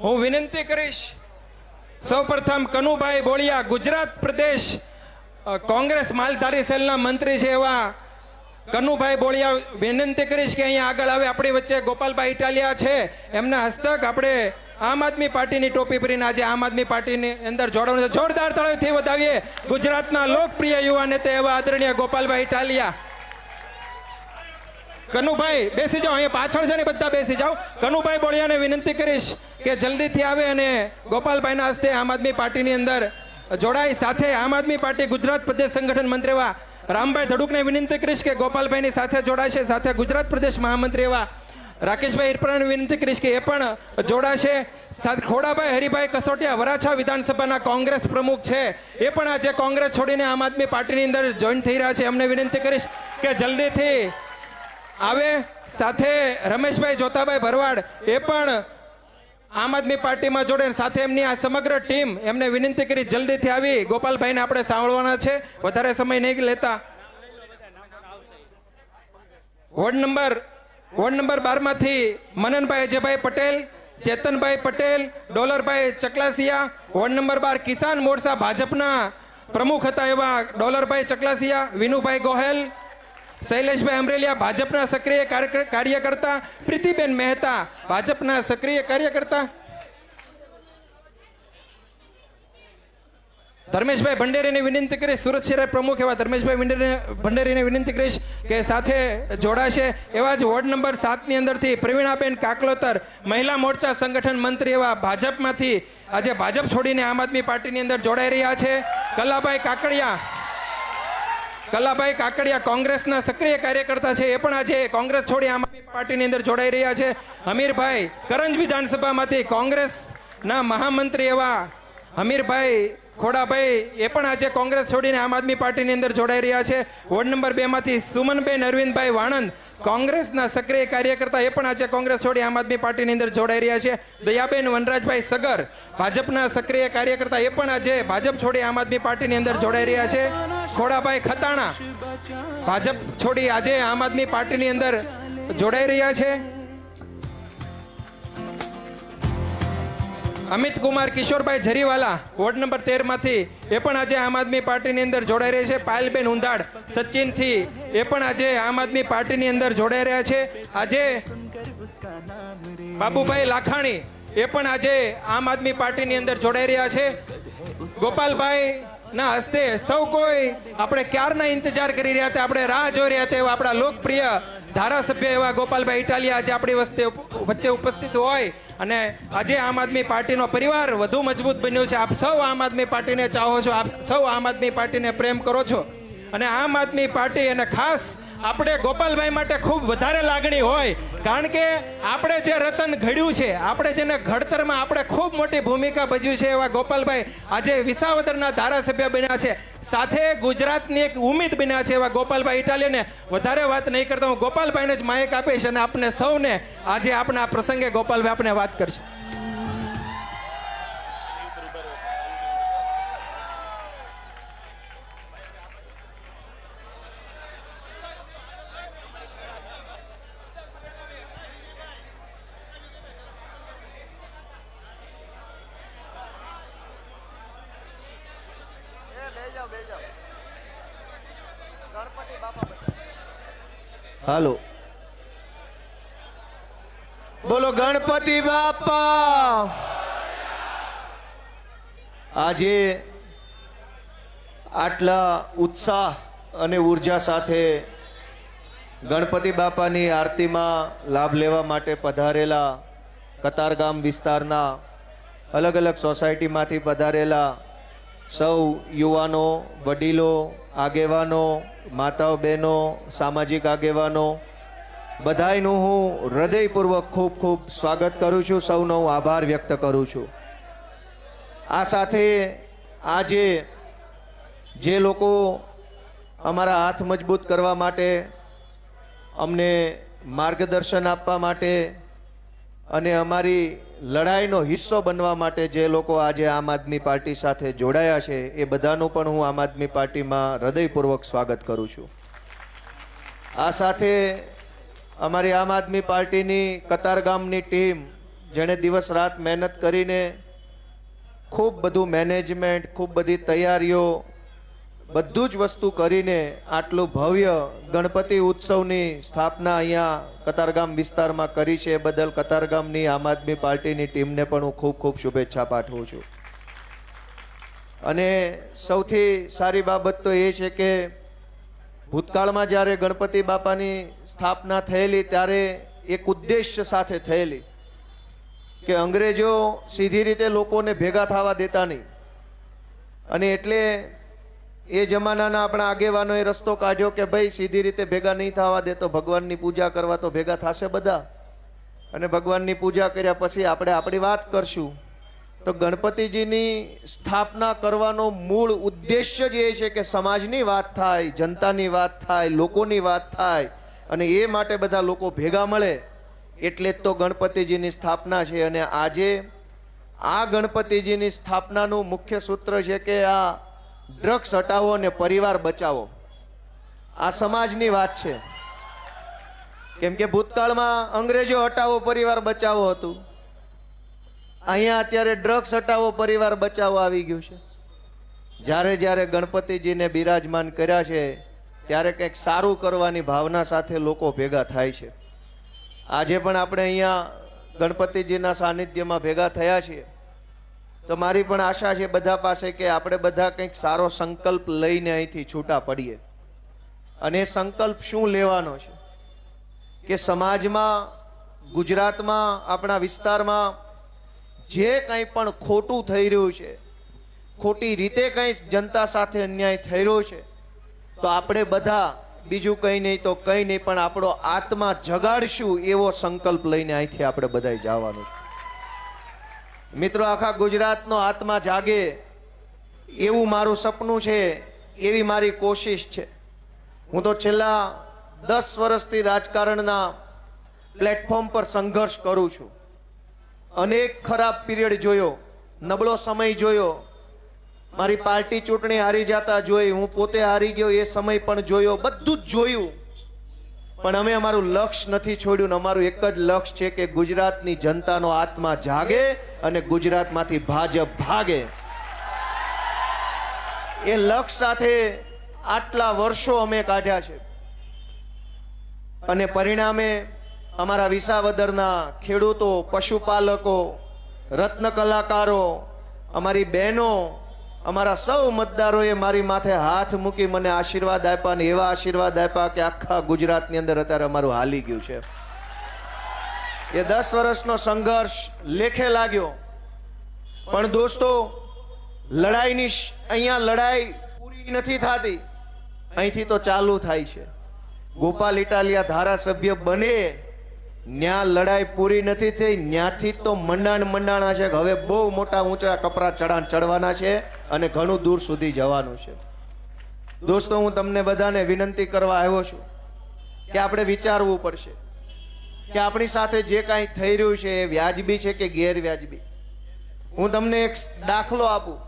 હું વિનંતી કરીશ સૌપ્રથમ કનુભાઈ બોળિયા, ગુજરાત પ્રદેશ કોંગ્રેસ માલધારી સેલના મંત્રી છે એવા કનુભાઈ બોળિયા, વિનંતી કરીશ કે અહીંયા આગળ આવે. આપણી વચ્ચે ગોપાલભાઈ ઇટાલિયા છે, એમના હસ્તક આપણે આમ આદમી પાર્ટીની ટોપી પહેરીને આજે આમ આદમી પાર્ટીની અંદર જોડવાનું છે. જોરદાર તાળીઓથી વધાવીએ ગુજરાતના લોકપ્રિય યુવા નેતા એવા આદરણીય ગોપાલભાઈ ઇટાલિયા. કનુભાઈ બેસી જાઓ, અહીંયા પાછળ છે ને બધા બેસી જાઓ. કનુભાઈ બોળિયાને વિનંતી કરીશ કે જલ્દીથી આવે અને ગોપાલભાઈના હસ્તે આમ આદમી પાર્ટીની અંદર જોડાય. સાથે આમ આદમી પાર્ટી ગુજરાત પ્રદેશ સંગઠન મંત્રી એવા રામભાઈ ધડુકને વિનંતી કરીશ કે ગોપાલભાઈની સાથે જોડાશે. સાથે ગુજરાત પ્રદેશ મહામંત્રી એવા રાકેશભાઈ ઈરપરાને વિનંતી કરીશ કે એ પણ જોડાશે. સાથે ખોડાભાઈ હરિભાઈ કસોટિયા, વરાછા વિધાનસભાના કોંગ્રેસ પ્રમુખ છે, એ પણ આજે કોંગ્રેસ છોડીને આમ આદમી પાર્ટીની અંદર જોઈન થઈ રહ્યા છે. એમને વિનંતી કરીશ કે જલ્દીથી આવે. સાથે રમેશભાઈ જોતાભાઈ ભરવાડ, એ પણ આમ આદમી પાર્ટીમાં જોડે. સાથે એમની આ સમગ્ર ટીમ, એમને વિનંતી કરી જલ્દીથી આવી ગોપાલભાઈને આપણે સાંભળવાના છે, વધારે સમય નહીં લેતા. વોર્ડ નંબર 12 માંથી મનનભાઈ અજયભાઈ પટેલ, ચેતનભાઈ પટેલ, ડોલરભાઈ ચકલાસિયા. વોર્ડ નંબર 12 કિસાન મોરચા ભાજપના પ્રમુખ હતા એવા ડોલરભાઈ ચકલાસિયા, વિનુભાઈ ગોહેલ, શૈલેષભાઈ અમરેલિયા ભાજપના સક્રિય કાર્યકર્તા, પ્રીતિબેન મહેતા ભાજપના સક્રિય કાર્યકર્તા, ધર્મેશભાઈ ભંડેરીને વિનંતી કરીશ, સુરત શહેર પ્રમુખ એવા ધર્મેશભાઈ ભંડેરીને વિનંતી કરીશ કે સાથે જોડાશે. એવા જ વોર્ડ નંબર 7 ની અંદરથી પ્રવીણાબેન કાકલોતર, મહિલા મોરચા સંગઠન મંત્રી એવા ભાજપમાંથી આજે ભાજપ છોડીને આમ આદમી પાર્ટીની અંદર જોડાઈ રહ્યા છે. કલાભાઈ કાકડિયા કોંગ્રેસના સક્રિય કાર્યકર્તા છે, એ પણ આજે કોંગ્રેસ છોડી આમ આદમી પાર્ટીની અંદર જોડાઈ રહ્યા છે. હમીરભાઈ કરંજ વિધાનસભામાંથી કોંગ્રેસના મહામંત્રી એવા હમીરભાઈ ખોડાભાઈ, એ પણ આજે કોંગ્રેસ છોડીને આમ આદમી પાર્ટીની અંદર જોડાઈ રહ્યા છે. વોર્ડ નંબર 2 માંથી સુમનબેન અરવિંદભાઈ વાણંદ, કોંગ્રેસના સક્રિય કાર્યકર્તા, એ પણ આજે કોંગ્રેસ છોડી આમ આદમી પાર્ટીની અંદર જોડાઈ રહ્યા છે. દયાબેન વનરાજભાઈ સગર, ભાજપના સક્રિય કાર્યકર્તા, એ પણ આજે ભાજપ છોડી આમ આદમી પાર્ટીની અંદર જોડાઈ રહ્યા છે. ખોડાભાઈ ખતાણા, ભાજપ છોડી આજે આમ આદમી પાર્ટીની અંદર જોડાઈ રહ્યા છે. અમિત કુમાર કિશોરભાઈ જરીવાલા, વોર્ડ નંબર 13 માંથી, એ પણ આજે આમ આદમી પાર્ટીની અંદર જોડાઈ રહ્યા છે. પાયલબેન ઉંધાડ સચિનથી, એ પણ આજે આમ આદમી પાર્ટીની અંદર જોડાઈ રહ્યા છે. આજે બાબુભાઈ લાખાણી, એ પણ આજે આમ આદમી પાર્ટીની અંદર જોડાઈ રહ્યા છે. ગોપાલભાઈ ના હસ્તે સૌ કોઈ આપણે ક્યારના ઇંતજાર કરી રહ્યા હતા, આપણે રાહ જોઈ રહ્યા હતા એવા આપણા લોકપ્રિય ધારાસભ્ય એવા ગોપાલભાઈ ઇટાલિયા આજે આપણી વચ્ચે ઉપસ્થિત હોય અને આજે આમ આદમી પાર્ટીનો પરિવાર વધુ મજબૂત બન્યો છે. આપ સૌ આમ આદમી પાર્ટીને ચાહો છો, આપ સૌ આમ આદમી પાર્ટીને પ્રેમ કરો છો અને આમ આદમી પાર્ટી, અને ખાસ આપણે ગોપાલભાઈ માટે ખૂબ વધારે લાગણી હોય, કારણ કે આપણે જે રતન ઘડ્યું છે, આપણે જેને ઘડતરમાં આપણે ખૂબ મોટી ભૂમિકા ભજવી છે એવા ગોપાલભાઈ આજે વિસાવદરના ધારાસભ્ય બન્યા છે. સાથે ગુજરાતની એક ઉમ્મીદ બન્યા છે એવા ગોપાલભાઈ ઇટાલિયાને વધારે વાત નહીં કરતા હું ગોપાલભાઈને જ માઇક આપીશ અને આપને સૌને આજે આપણા પ્રસંગે ગોપાલભાઈ આપણે વાત કરશે. હાલો, બોલો ગણપતિ બાપા. આજે આટલા ઉત્સાહ અને ઉર્જા સાથે ગણપતિ બાપાની આરતીમાં લાભ લેવા માટે પધારેલા કતારગામ વિસ્તારના અલગ અલગ સોસાયટીમાંથી પધારેલા સૌ યુવાનો, વડીલો, આગેવાનો, માતાઓ, બહેનો, સામાજિક આગેવાનો, બધાયનું હું હૃદયપૂર્વક ખૂબ ખૂબ સ્વાગત કરું છું. સૌનો હું આભાર વ્યક્ત કરું છું. આ સાથે આજે જે લોકો અમારા હાથ મજબૂત કરવા માટે, અમને માર્ગદર્શન આપવા માટે અને અમારી લડાઈનો હિસ્સો બનવા માટે જે લોકો આજે આમ આદમી પાર્ટી સાથે જોડાયા છે, એ બધાનું પણ હું આમ આદમી પાર્ટીમાં હૃદયપૂર્વક સ્વાગત કરું છું. આ સાથે અમારી આમ આદમી પાર્ટીની કતારગામની ટીમ જેણે દિવસ રાત મહેનત કરીને ખૂબ બધું મેનેજમેન્ટ, ખૂબ બધી તૈયારીઓ, બધું જ વસ્તુ કરીને આટલું ભવ્ય ગણપતિ ઉત્સવની સ્થાપના અહીંયા કતારગામ વિસ્તારમાં કરી છે. એ બદલ કતારગામની આમ આદમી પાર્ટીની ટીમને પણ હું ખૂબ ખૂબ શુભેચ્છા પાઠવું છું. અને સૌથી સારી બાબત તો એ છે કે ભૂતકાળમાં જ્યારે ગણપતિ બાપાની સ્થાપના થયેલી ત્યારે એક ઉદ્દેશ્ય સાથે થયેલી કે અંગ્રેજો સીધી રીતે લોકોને ભેગા થવા દેતા નહીં. અને એટલે એ જમાનાના આપણા આગેવાનોએ રસ્તો કાઢ્યો કે ભાઈ સીધી રીતે ભેગા નહીં થવા દે તો ભગવાનની પૂજા કરવા તો ભેગા થશે બધા, અને ભગવાનની પૂજા કર્યા પછી આપણે આપણી વાત કરશું. તો ગણપતિજીની સ્થાપના કરવાનો મૂળ ઉદ્દેશ્ય જ એ છે કે સમાજની વાત થાય, જનતાની વાત થાય, લોકોની વાત થાય, અને એ માટે બધા લોકો ભેગા મળે. એટલે જ તો ગણપતિજીની સ્થાપના છે. અને આજે આ ગણપતિજીની સ્થાપનાનું મુખ્ય સૂત્ર છે કે આ ડ્રગ્સ હટાવો અને પરિવાર બચાવો. આ સમાજની વાત છે. કેમ કે ભૂતકાળમાં અંગ્રેજો હટાવો પરિવાર બચાવો હતું, અહીંયા અત્યારે ડ્રગ્સ હટાવો પરિવાર બચાવો આવી ગયું છે. જ્યારે જ્યારે ગણપતિજીને બિરાજમાન કર્યા છે ત્યારે કંઈક સારું કરવાની ભાવના સાથે લોકો ભેગા થાય છે. આજે પણ આપણે અહીંયા ગણપતિજીના સાનિધ્યમાં ભેગા થયા છીએ. તો મારી પણ આશા છે બધા પાસે કે આપણે બધા કંઈક સારો સંકલ્પ લઈને અહીંથી છૂટા પડીએ. અને એ સંકલ્પ શું લેવાનો છે કે સમાજમાં, ગુજરાતમાં, આપણા વિસ્તારમાં જે કંઈ પણ ખોટું થઈ રહ્યું છે, ખોટી રીતે કંઈ જનતા સાથે અન્યાય થઈ રહ્યો છે, તો આપણે બધા બીજું કંઈ નહીં તો કંઈ નહીં પણ આપણો આત્મા જગાડશું એવો સંકલ્પ લઈને અહીંથી આપણે બધાય જવાનું છે. મિત્રો, આખા ગુજરાતનો આત્મા જાગે એવું મારું સપનું છે, એવી મારી કોશિશ છે. હું તો છેલ્લા 10 વર્ષથી રાજકારણના પ્લેટફોર્મ પર સંઘર્ષ કરું છું. અનેક ખરાબ પીરિયડ જોયો, નબળો સમય જોયો, મારી પાર્ટી ચૂંટણી હારી જતા જોઈ, હું પોતે હારી ગયો એ સમય પણ જોયો, બધું જ જોયું. પણ અમે અમારું લક્ષ્ય નથી છોડ્યું. અમારું એક જ લક્ષ્ય છે કે ગુજરાતની જનતાનો આત્મા જાગે અને ગુજરાતમાંથી ભાજપ ભાગે. એ લક્ષ્ય સાથે આટલા વર્ષો અમે કાઢ્યા છે. અને પરિણામે અમારા વિસાવદરના ખેડૂતો, પશુપાલકો, રત્ન કલાકારો, અમારી બહેનો, અમારા સૌ મતદારોએ મારી માથે હાથ મૂકી મને આશીર્વાદ આપ્યા, અને એવા આશીર્વાદ આપ્યા કે આખા ગુજરાતની અંદર અત્યારે અમારું હાલી ગયું છે. એ 10 વર્ષનો સંઘર્ષ લેખે લાગ્યો. પણ દોસ્તો, લડાઈની અહીંયા લડાઈ પૂરી નથી થતી, અહીંથી તો ચાલુ થાય છે. ગોપાલ ઇટાલિયા ધારાસભ્ય બને ન્યા લડાઈ પૂરી નથી થઈ, ન્યાથી તો મંડાણા છે. હવે બહુ મોટા ઊંચા કપરા ચડવાના છે અને ઘણું દૂર સુધી જવાનું છે. દોસ્તો, હું તમને બધાને વિનંતી કરવા આવ્યો છું કે આપણે વિચારવું પડશે કે આપણી સાથે જે કાંઈ થઈ રહ્યું છે એ વ્યાજબી છે કે ગેરવ્યાજબી. હું તમને એક દાખલો આપું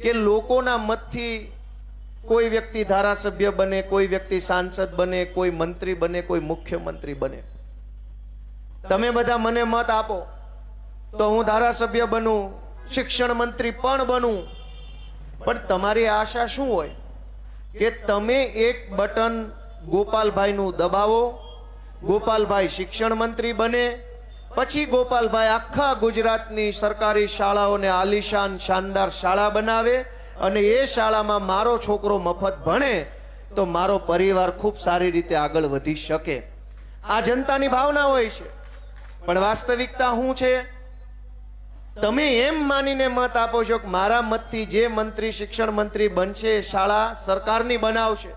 કે લોકોના મતથી કોઈ વ્યક્તિ ધારાસભ્ય બને, કોઈ વ્યક્તિ સાંસદ બને, કોઈ મંત્રી બને, કોઈ મુખ્યમંત્રી બને. તમે બધા મને મત આપો તો હું ધારાસભ્ય બનું, શિક્ષણ મંત્રી પણ બનું. પણ તમારી આશા શું હોય કે તમે એક બટન ગોપાલભાઈનું દબાવો, ગોપાલભાઈ શિક્ષણ મંત્રી બને, પછી ગોપાલભાઈ આખા ગુજરાતની સરકારી શાળાઓને આલીશાન શાનદાર શાળા બનાવે અને એ શાળામાં મારો છોકરો મફત ભણે તો મારો પરિવાર ખૂબ સારી રીતે આગળ વધી શકે. આ જનતાની ભાવના હોય છે. પણ વાસ્તવિકતા શું છે? તમે એમ માનીને મત આપો છો કે મારા મતથી જે મંત્રી શિક્ષણ મંત્રી બનશે એ શાળા સરકારની બનાવશે.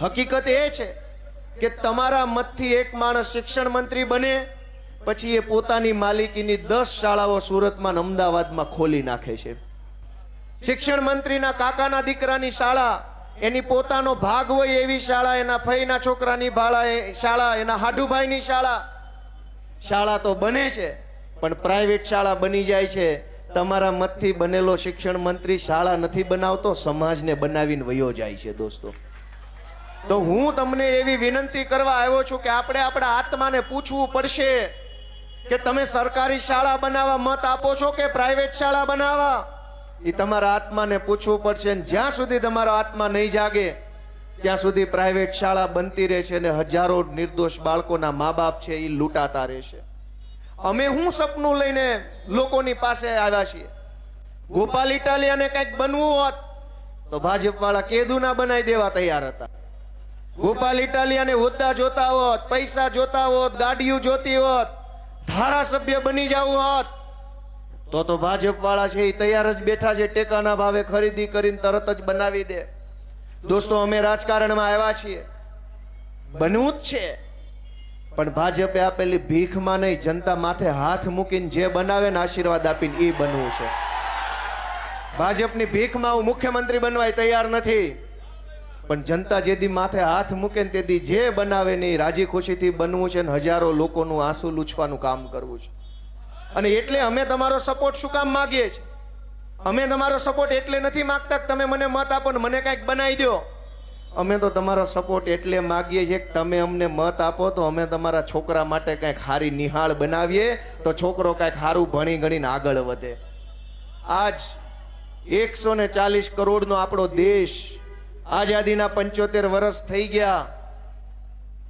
હકીકત એ છે કે તમારા મતથી એક માણસ શિક્ષણ મંત્રી બને, પછી એ પોતાની માલિકીની 10 શાળાઓ સુરતમાં, અમદાવાદમાં ખોલી નાખે છે. શિક્ષણ મંત્રીના કાકાના દીકરાની શાળા, એની પોતાનો ભાગ હોય એવી શાળા, એના ફઈના છોકરાની શાળા, એના હાડુભાઈની શાળા. શાળા તો બને છે પણ પ્રાઇવેટ શાળા બની જાય છે. તમારા મતથી બનેલો શિક્ષણ મંત્રી શાળા નથી બનાવતો, સમાજને બનાવીને વયો જાય છે. દોસ્તો, તો હું તમને એવી વિનંતી કરવા આવ્યો છું કે આપણે આપણા આત્માને પૂછવું પડશે કે તમે સરકારી શાળા બનાવવા મત આપો છો કે પ્રાઇવેટ શાળા બનાવવા, એ તમારા આત્માને પૂછવું પડશે. અને જ્યાં સુધી તમારો આત્મા નહીં જાગે ત્યાં સુધી પ્રાઇવેટ શાળા બનતી રહેશે અને હજારો નિર્દોષ બાળકોના મા બાપ છે એ લૂંટાતા રહેશે. અમે હું સપનું લઈને લોકોની પાસે આવ્યા છીએ. ગોપાલ ઇટાલિયાને કંઈક બનવું હોત તો ભાજપ વાળા કેદુના બનાવી દેવા તૈયાર હતા. ગોપાલ ઇટાલિયાને હોદ્દા જોતા હોત, પૈસા જોતા હોત, ગાડીઓ જોતી હોત, ધારાસભ્ય બની જવું હોત તો ભાજપ વાળા છે એ તૈયાર જ બેઠા છે. ટેકાના ભાવે ખરીદી કરીને તરત જ બનાવી દે. દોસ્તો, અમે રાજકારણમાં આવ્યા છીએ, બનવું જ છે, પણ ભાજપે આપેલી ભીખમાં નહીં, જનતા માથે હાથ મૂકીને જે બનાવે ને આશીર્વાદ આપીને એ બનવું છે. ભાજપની ભીખમાં હું મુખ્યમંત્રી બનવાય તૈયાર નથી, પણ જનતા જેદી માથે હાથ મૂકે ને તેથી જે બનાવે ને રાજી ખુશીથી બનવું છે ને હજારો લોકોનું આંસુ લૂછવાનું કામ કરવું છે. અને એટલે અમે તમારો સપોર્ટ શું કામ માગીએ છીએ? અમે તમારો સપોર્ટ એટલે નથી માગતા કે તમે મને મત આપો ને મને કંઈક બનાવી દો. અમે તો તમારો સપોર્ટ એટલે માગીએ છીએ કે તમે અમને મત આપો તો અમે તમારા છોકરા માટે કંઈક સારી નિહાળ બનાવીએ તો છોકરો કંઈક સારું ભણી ગણીને આગળ વધે. આજ 140 કરોડનો આપણો દેશ, આઝાદીના 75 વર્ષ થઈ ગયા.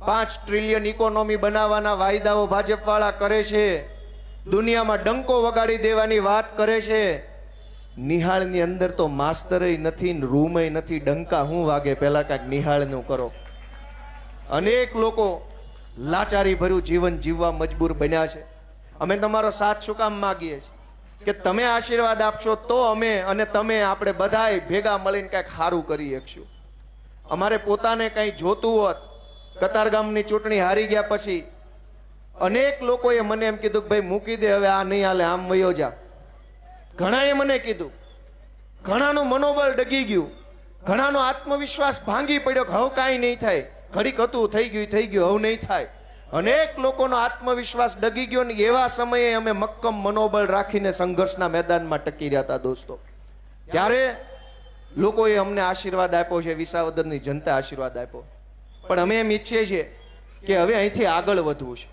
5 ટ્રિલિયન ઇકોનોમી બનાવવાના વાયદાઓ ભાજપ વાળા કરે છે. દુનિયામાં ડંકો વગાડી દેવાની વાત કરે છે. નિહાળની અંદર તો માસ્તરય નથી, રૂમય નથી, ડંકા હું વાગે? પહેલા કાંઈક નિહાળનું કરો. અનેક લોકો લાચારી ભર્યું જીવન જીવવા મજબૂર બન્યા છે. અમે તમારો સાથ શું કામ માગીએ છીએ કે તમે આશીર્વાદ આપશો તો અમે અને તમે આપણે બધાય ભેગા મળીને કંઈક સારું કરી શકશું. અમારે પોતાને કંઈ જોતું હોત, કતારગામની ચૂંટણી હારી ગયા પછી અનેક લોકોએ મને એમ કીધું કે ભાઈ મૂકી દે, હવે આ નહીં હાલે, આમ વયો જા. ઘણાએ મને કીધું, ઘણાનું મનોબળ ડગી ગયું, ઘણાનો આત્મવિશ્વાસ ભાંગી પડ્યો કે હવે કાંઈ નહીં થાય, ઘડીક હતું થઈ ગયું હવે નહીં થાય. અનેક લોકોનો આત્મવિશ્વાસ ડગી ગયો ને એવા સમયે અમે મક્કમ મનોબળ રાખીને સંઘર્ષના મેદાનમાં ટકી રહ્યા હતા. દોસ્તો, ત્યારે લોકોએ અમને આશીર્વાદ આપ્યો છે, વિસાવદરની જનતા આશીર્વાદ આપ્યો. પણ અમે એમ ઈચ્છીએ છીએ કે હવે અહીંથી આગળ વધવું છે,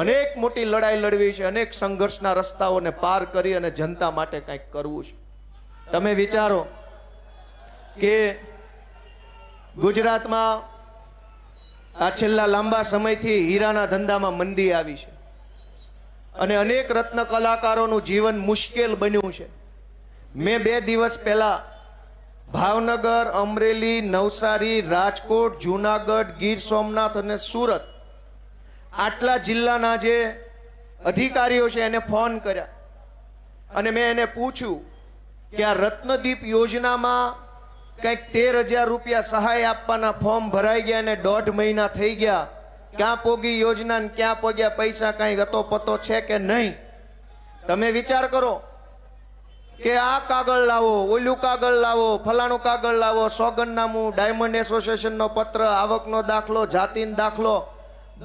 અનેક મોટી લડાઈ લડવી છે, અનેક સંઘર્ષના રસ્તાઓને પાર કરી અને જનતા માટે કંઈક કરવું છે. તમે વિચારો કે ગુજરાતમાં આ છેલ્લા લાંબા સમયથી હીરાના ધંધામાં મંદી આવી છે અને અનેક રત્ન કલાકારોનું જીવન મુશ્કેલ બન્યું છે. મેં 2 દિવસ પહેલા ભાવનગર, અમરેલી, નવસારી, રાજકોટ, જુનાગઢ, ગીર સોમનાથ અને સુરત આટલા જિલ્લાના જે અધિકારીઓ છે એને ફોન કર્યા અને મેં એને પૂછ્યું કે આ રત્નદીપ યોજનામાં કંઈક 13,000 રૂપિયા સહાય આપવાના ફોર્મ ભરાઈ ગયા અને 1.5 મહિના થઈ ગયા. ક્યાં પોગી યોજના ને ક્યાં પોગ્યા પૈસા, કાંઈ ગતો પતો છે કે નહીં? તમે વિચાર કરો કે આ કાગળ લાવો, ઓલું કાગળ લાવો, ફલાણું કાગળ લાવો, સોગંદનામું, ડાયમંડ એસોસિએશનનો પત્ર, આવકનો દાખલો, જાતિનો દાખલો,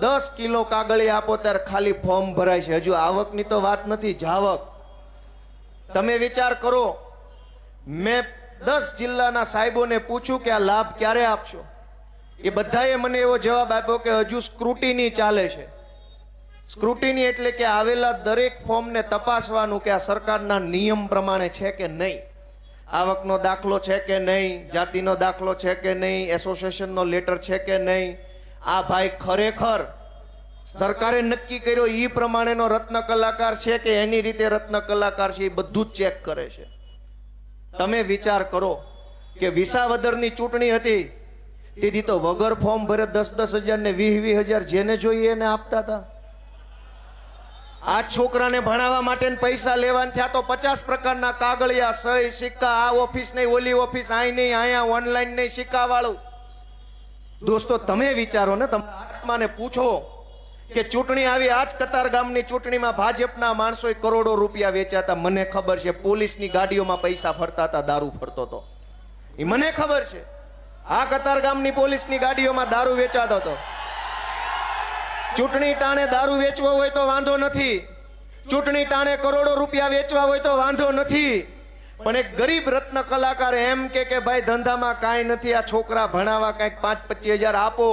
10 કિલો કાગળી આપો ત્યારે ખાલી ફોર્મ ભરાય છે. હજુ આવકની તો વાત નથી, જાવક. તમે વિચાર કરો, મેં 10 જિલ્લાના સાહેબોને પૂછ્યું કે આ લાભ ક્યારે આપશો? એ બધાએ મને એવો જવાબ આપ્યો કે હજુ સ્ક્રુટિની ચાલે છે. સ્ક્રુટિની એટલે કે આવેલા દરેક ફોર્મને તપાસવાનું કે આ સરકારના નિયમ પ્રમાણે છે કે નહીં, આવકનો દાખલો છે કે નહીં, જાતિનો દાખલો છે કે નહીં, એસોસિએશનનો લેટર છે કે નહીં, આ ભાઈ ખરેખર સરકારે નક્કી કર્યો એ પ્રમાણેનો રત્ન કલાકાર છે કે એની રીતે રત્ન કલાકાર છે, એ બધું જ ચેક કરે છે. તમે વિચાર કરો કે વિસાવદરની ચૂંટણી હતી તેથી તો વગર ફોર્મ ભરે 10,000 ને 20,000 જેને જોઈએ એને આપતા હતા. આ છોકરાને ભણાવવા માટે પૈસા લેવાના થયા તો 50 પ્રકારના કાગળિયા, સહી, સિક્કા, આ ઓફિસ નહીં, ઓલી ઓફિસ, અહીં નહીં, અહીંયા ઓનલાઈન નહીં, સિક્કા વાળું. દોસ્તો, તમે વિચારો ને, તમારા આત્માને પૂછો કે ચૂંટણી આવી, આજ કતારગામની ચૂંટણીમાં ભાજપના માણસોએ કરોડો રૂપિયા વેચ્યા હતા. મને ખબર છે, પોલીસની ગાડીઓમાં પૈસા ફરતા હતા, દારૂ ફરતો હતો, એ મને ખબર છે. આ કતારગામની પોલીસની ગાડીઓમાં દારૂ વેચાતો હતો. ચૂંટણી ટાણે દારૂ વેચવો હોય તો વાંધો નથી, ચૂંટણી ટાણે કરોડો રૂપિયા વેચવા હોય તો વાંધો નથી, પણ એક ગરીબ રત્ન કલાકાર એમ કે ભાઈ ધંધામાં કાંઈ નથી, આ છોકરા ભણાવવા કાંઈક 5-25 હજાર આપો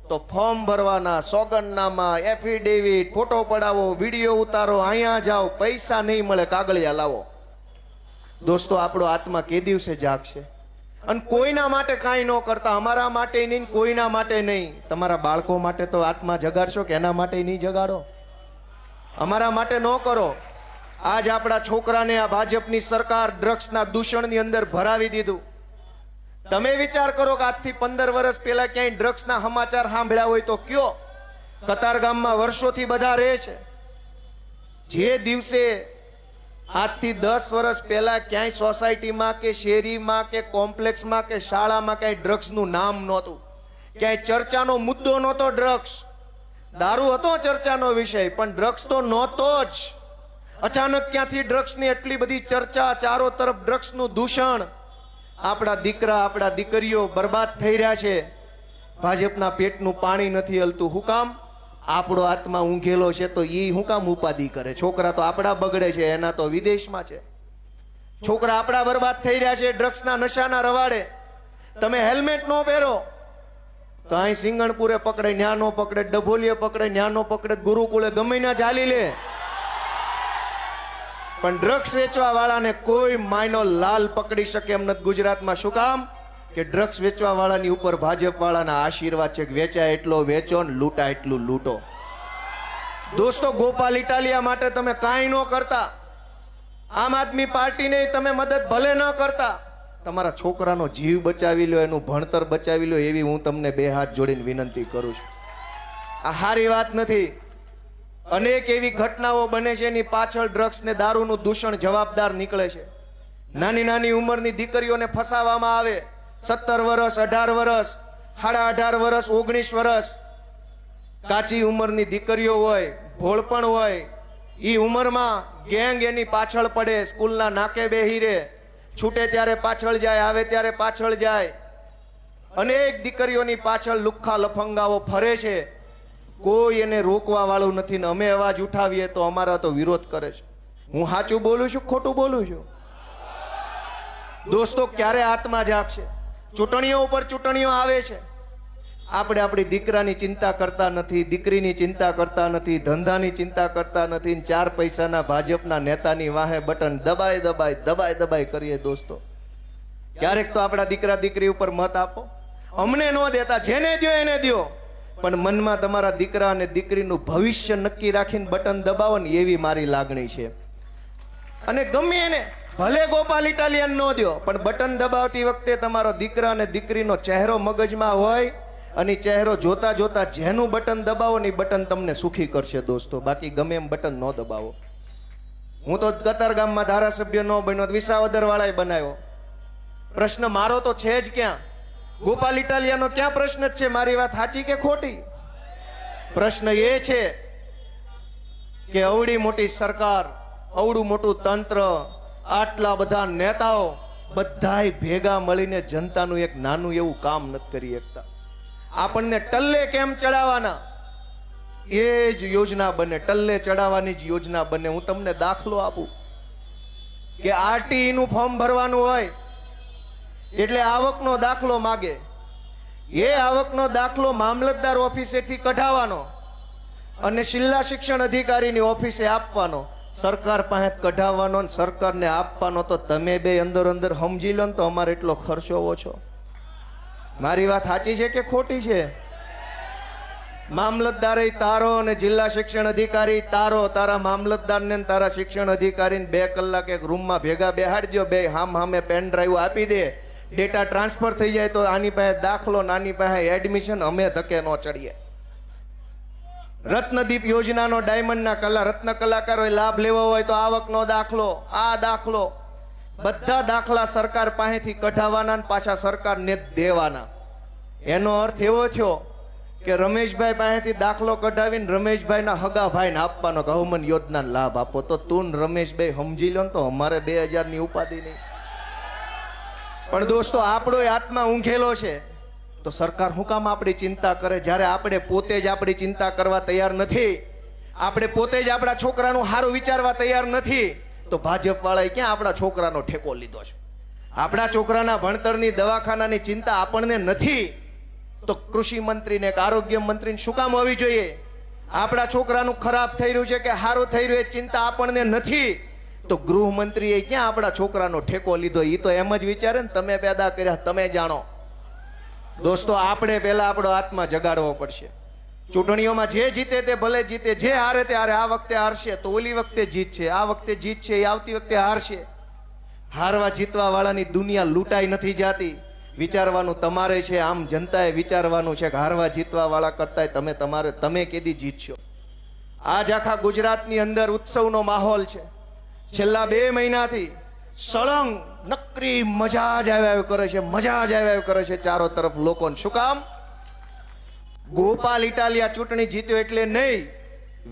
તો ફોર્મ ભરવાના, સોગંદનામા, એફિડેવિટ, ફોટો પડાવો, વિડીયો ઉતારો, અહીંયા જાઓ, પૈસા નહીં મળે, કાગળિયા લાવો. દોસ્તો, આપણો આત્મા કે દિવસે જાગશે? અને કોઈના માટે કાંઈ ન કરતા, અમારા માટે નહીં, કોઈના માટે નહીં. તમારા બાળકો માટે તો આત્મા જગાડશો કે એના માટે નહીં જગાડો? અમારા માટે ન કરો. આજ આપણા છોકરાને આ ભાજપની સરકાર ડ્રગ્સના દૂષણની અંદર ભરાવી દીધું. તમે વિચાર કરો કે આજથી 15 વર્ષ પહેલા ક્યાંય ડ્રગ્સના સમાચાર સાંભળ્યા હોય તો કયો? કતારગામમાં વર્ષોથી બધા રહે છે. જે દિવસે આજથી 10 વર્ષ પહેલા ક્યાંય સોસાયટીમાં કે શેરીમાં કે કોમ્પ્લેક્સમાં કે શાળામાં ક્યાંય ડ્રગ્સનું નામ નહોતું, ક્યાંય ચર્ચાનો મુદ્દો નહોતો ડ્રગ્સ. દારૂ હતો ચર્ચાનો વિષય, પણ ડ્રગ્સ તો નહોતો જ. અચાનક ક્યાંથી ડ્રગ્સની એટલી બધી ચર્ચા, ચારો તરફ ડ્રગ્સનું દૂષણ. આપણા દીકરા, આપણા દીકરીઓ બરબાદ થઈ રહ્યા છે. ભાજપના પેટનું પાણી નથી હલતું. શું કામ? આપણો આત્મા ઊંઘેલો છે તો ઈ શું કામ ઉપાધિ કરે? છોકરા તો આપણા બગડે છે, એના તો વિદેશમાં છે. છોકરા આપણા બરબાદ થઈ રહ્યા છે ડ્રગ્સના નશાના રવાડે. તમે હેલ્મેટ ન પહેરો તો અહીં સિંગણપુરે પકડે, ન્યા નો પકડે, ડભોલીએ પકડે, ન્યા નો પકડે, ગુરુકુળે ગમે ના ચાલી લે. પણ ડ્રગ્સ વેચવા વાળાને કોઈ માયનો લાલ પકડી શકે એમ નથી ગુજરાતમાં. શું કામ? કે ડ્રગ્સ વેચવા વાળાની ઉપર ભાજપ વાળાના આશીર્વાદ છે કે વેચાય એટલો વેચો ને લૂંટાય એટલું લૂંટો. દોસ્તો, ગોપાલ ઇટાલિયા માટે તમે કાંઈ ન કરતા, આમ આદમી પાર્ટીને તમે મદદ ભલે ન કરતા, તમારા છોકરાનો જીવ બચાવી લો, એનું ભણતર બચાવી લો, એવી હું તમને 2 હાથ જોડીને વિનંતી કરું છું. આ સારી વાત નથી. અનેક એવી ઘટનાઓ બને છે, એની પાછળ ડ્રગ્સ ને દારૂનું દૂષણ જવાબદાર નીકળે છે. નાની નાની ઉંમરની દીકરીઓને ફસાવવામાં આવે. 17 વર્ષ, 18 વર્ષ, 18.5 વર્ષ, 19 વર્ષ કાચી ઉંમરની દીકરીઓ હોય, ભોળપણ હોય. એ ઉંમરમાં ગેંગ એની પાછળ પડે, સ્કૂલના નાકે બેહી રહે, છૂટે ત્યારે પાછળ જાય, આવે ત્યારે પાછળ જાય. અનેક દીકરીઓની પાછળ લુખ્ખા લફંગાઓ ફરે છે. કોઈ એને રોકવા વાળું નથી ને અમે અવાજ ઉઠાવીએ તો અમારા તો વિરોધ કરે છે. હું સાચું બોલું છું, ખોટું બોલું છું? દોસ્તો, ક્યારે આત્મા જાગશે? ચૂંટણીઓ ઉપર ચૂંટણીઓ આવે છે, આપણે આપણી દીકરાની ચિંતા કરતા નથી, દીકરીની ચિંતા કરતા નથી, ધંધાની ચિંતા કરતા નથી. 4 પૈસાના ભાજપના નેતાની વાહે બટન દબાઈ દબાઈ દબાઈ દબાઈ કરીએ. દોસ્તો, ક્યારેક તો આપણા દીકરા દીકરી ઉપર મત આપો. અમને ન દેતા, જેને દો એને દો, પણ મનમાં તમારા દીકરા અને દીકરીનું ભવિષ્ય નક્કી રાખીને બટન દબાવો ને, એવી મારી લાગણી છે. અને ગમે એને, ભલે ગોપાલ ઇટાલિયન ન દો, પણ બટન દબાવતી વખતે તમારો દીકરા અને દીકરીનો ચહેરો મગજમાં હોય, અને ચહેરો જોતા જોતા જેનું બટન દબાવો ને એ બટન તમને સુખી કરશે. દોસ્તો, બાકી ગમે એમ બટન ન દબાવો. હું તો કતારગામમાં ધારાસભ્ય ન બન્યો, વિસાવદર વાળાએ બનાવ્યો. પ્રશ્ન મારો તો છે જ ક્યાં? ગોપાલ ઇટાલિયાનો ક્યાં પ્રશ્ન જ છે? મારી વાત સાચી કે ખોટી? પ્રશ્ન એ છે કે અવડી મોટી સરકાર, અવડું મોટું તંત્ર, આટલા બધા નેતાઓ બધાય ભેગા મળીને જનતાનું એક નાનું એવું કામ નથી કરી શકતા. આપણને ટલ્લે કેમ ચડાવવાના એ જ યોજના બને, ટલ્લે ચડાવવાની જ યોજના બને. હું તમને દાખલો આપું કે આરટીઈ નું ફોર્મ ભરવાનું હોય એટલે આવકનો દાખલો માગે. એ આવકનો દાખલો મામલતદાર ઓફિસેથી કઢાવવાનો અને જિલ્લા શિક્ષણ અધિકારીની ઓફિસે આપવાનો. સરકાર પાસે કઢાવવાનો ને સરકારને આપવાનો. તો તમે બે અંદર અંદર સમજી લો ને તો અમારે એટલો ખર્ચો ઓછો. મારી વાત સાચી છે કે ખોટી છે? મામલતદારે તારો અને જિલ્લા શિક્ષણ અધિકારી તારો. તારા મામલતદારને તારા શિક્ષણ અધિકારીને 2 કલાક એક રૂમમાં ભેગા બેહાડી દો, બે હામે પેન ડ્રાઈવ આપી દે, ડેટા ટ્રાન્સફર થઈ જાય તો આની પાસે દાખલો, નાની પાસે એડમિશન. અમે ધકે ન ચડીએ. રત્નદીપ યોજનાનો ડાયમંડના રત્ન કલાકારોએ લાભ લેવો હોય તો આવકનો દાખલો, આ દાખલો, બધા દાખલા સરકાર પાસેથી કઢાવવાના ને પાછા સરકારને દેવાના. એનો અર્થ એવો થયો કે રમેશભાઈ પાસેથી દાખલો કઢાવીને રમેશભાઈના હગા ભાઈને આપવાનો કે હવમન યોજનાનો લાભ આપો. તો તું રમેશભાઈ સમજી લો ને તો અમારે 2000 ની ઉપાધિ નહીં. પણ દોસ્તો, આપણો આત્મા ઊંઘેલો છે તો સરકાર શું કામ આપણી ચિંતા કરે? જ્યારે આપણે પોતે જ આપણી ચિંતા કરવા તૈયાર નથી, આપણે પોતે જ આપણા છોકરાનું સારું વિચારવા તૈયાર નથી, તો ભાજપ વાળાએ ક્યાં આપણા છોકરાનો ઠેકો લીધો છે? આપણા છોકરાના ભણતરની, દવાખાનાની ચિંતા આપણને નથી, તો કૃષિ મંત્રીને કે આરોગ્ય મંત્રીને શું કામ હોવી જોઈએ? આપણા છોકરાનું ખરાબ થઈ રહ્યું છે કે સારું થઈ રહ્યું એ ચિંતા આપણને નથી, તો ગૃહમંત્રીએ ક્યાં આપણા છોકરાનો ઠેકો લીધો? એ તો એમ જ વિચારે ને તમે પેદા કર્યા તમે જાણો. દોસ્તો, આપણે પહેલા આપણો આત્મા જગાડવો પડશે. ચૂંટણીઓમાં જે જીતે તે ભલે જીતે, જે હારે તે હારે. આ વખતે હારશે તો ઓલી વખતે જીતશે, આ વખતે જીતશે એ આવતી વખતે હારશે. હારવા જીતવા વાળાની દુનિયા લૂંટાઈ નથી જાતી. વિચારવાનું તમારે છે, આમ જનતાએ વિચારવાનું છે કે હારવા જીતવા વાળા કરતા તમે કેદી જીતશો. આજ આખા ગુજરાતની અંદર ઉત્સવનો માહોલ છે. છેલ્લા 2 મહિનાથી સળંગ નકરી મજા જ આવ્યા કરે છે, મજા જ આવ્યા કરે છે ચારો તરફ લોકોને. શું કામ? ગોપાલ ઇટાલિયા ચૂંટણી જીત્યો એટલે નહીં,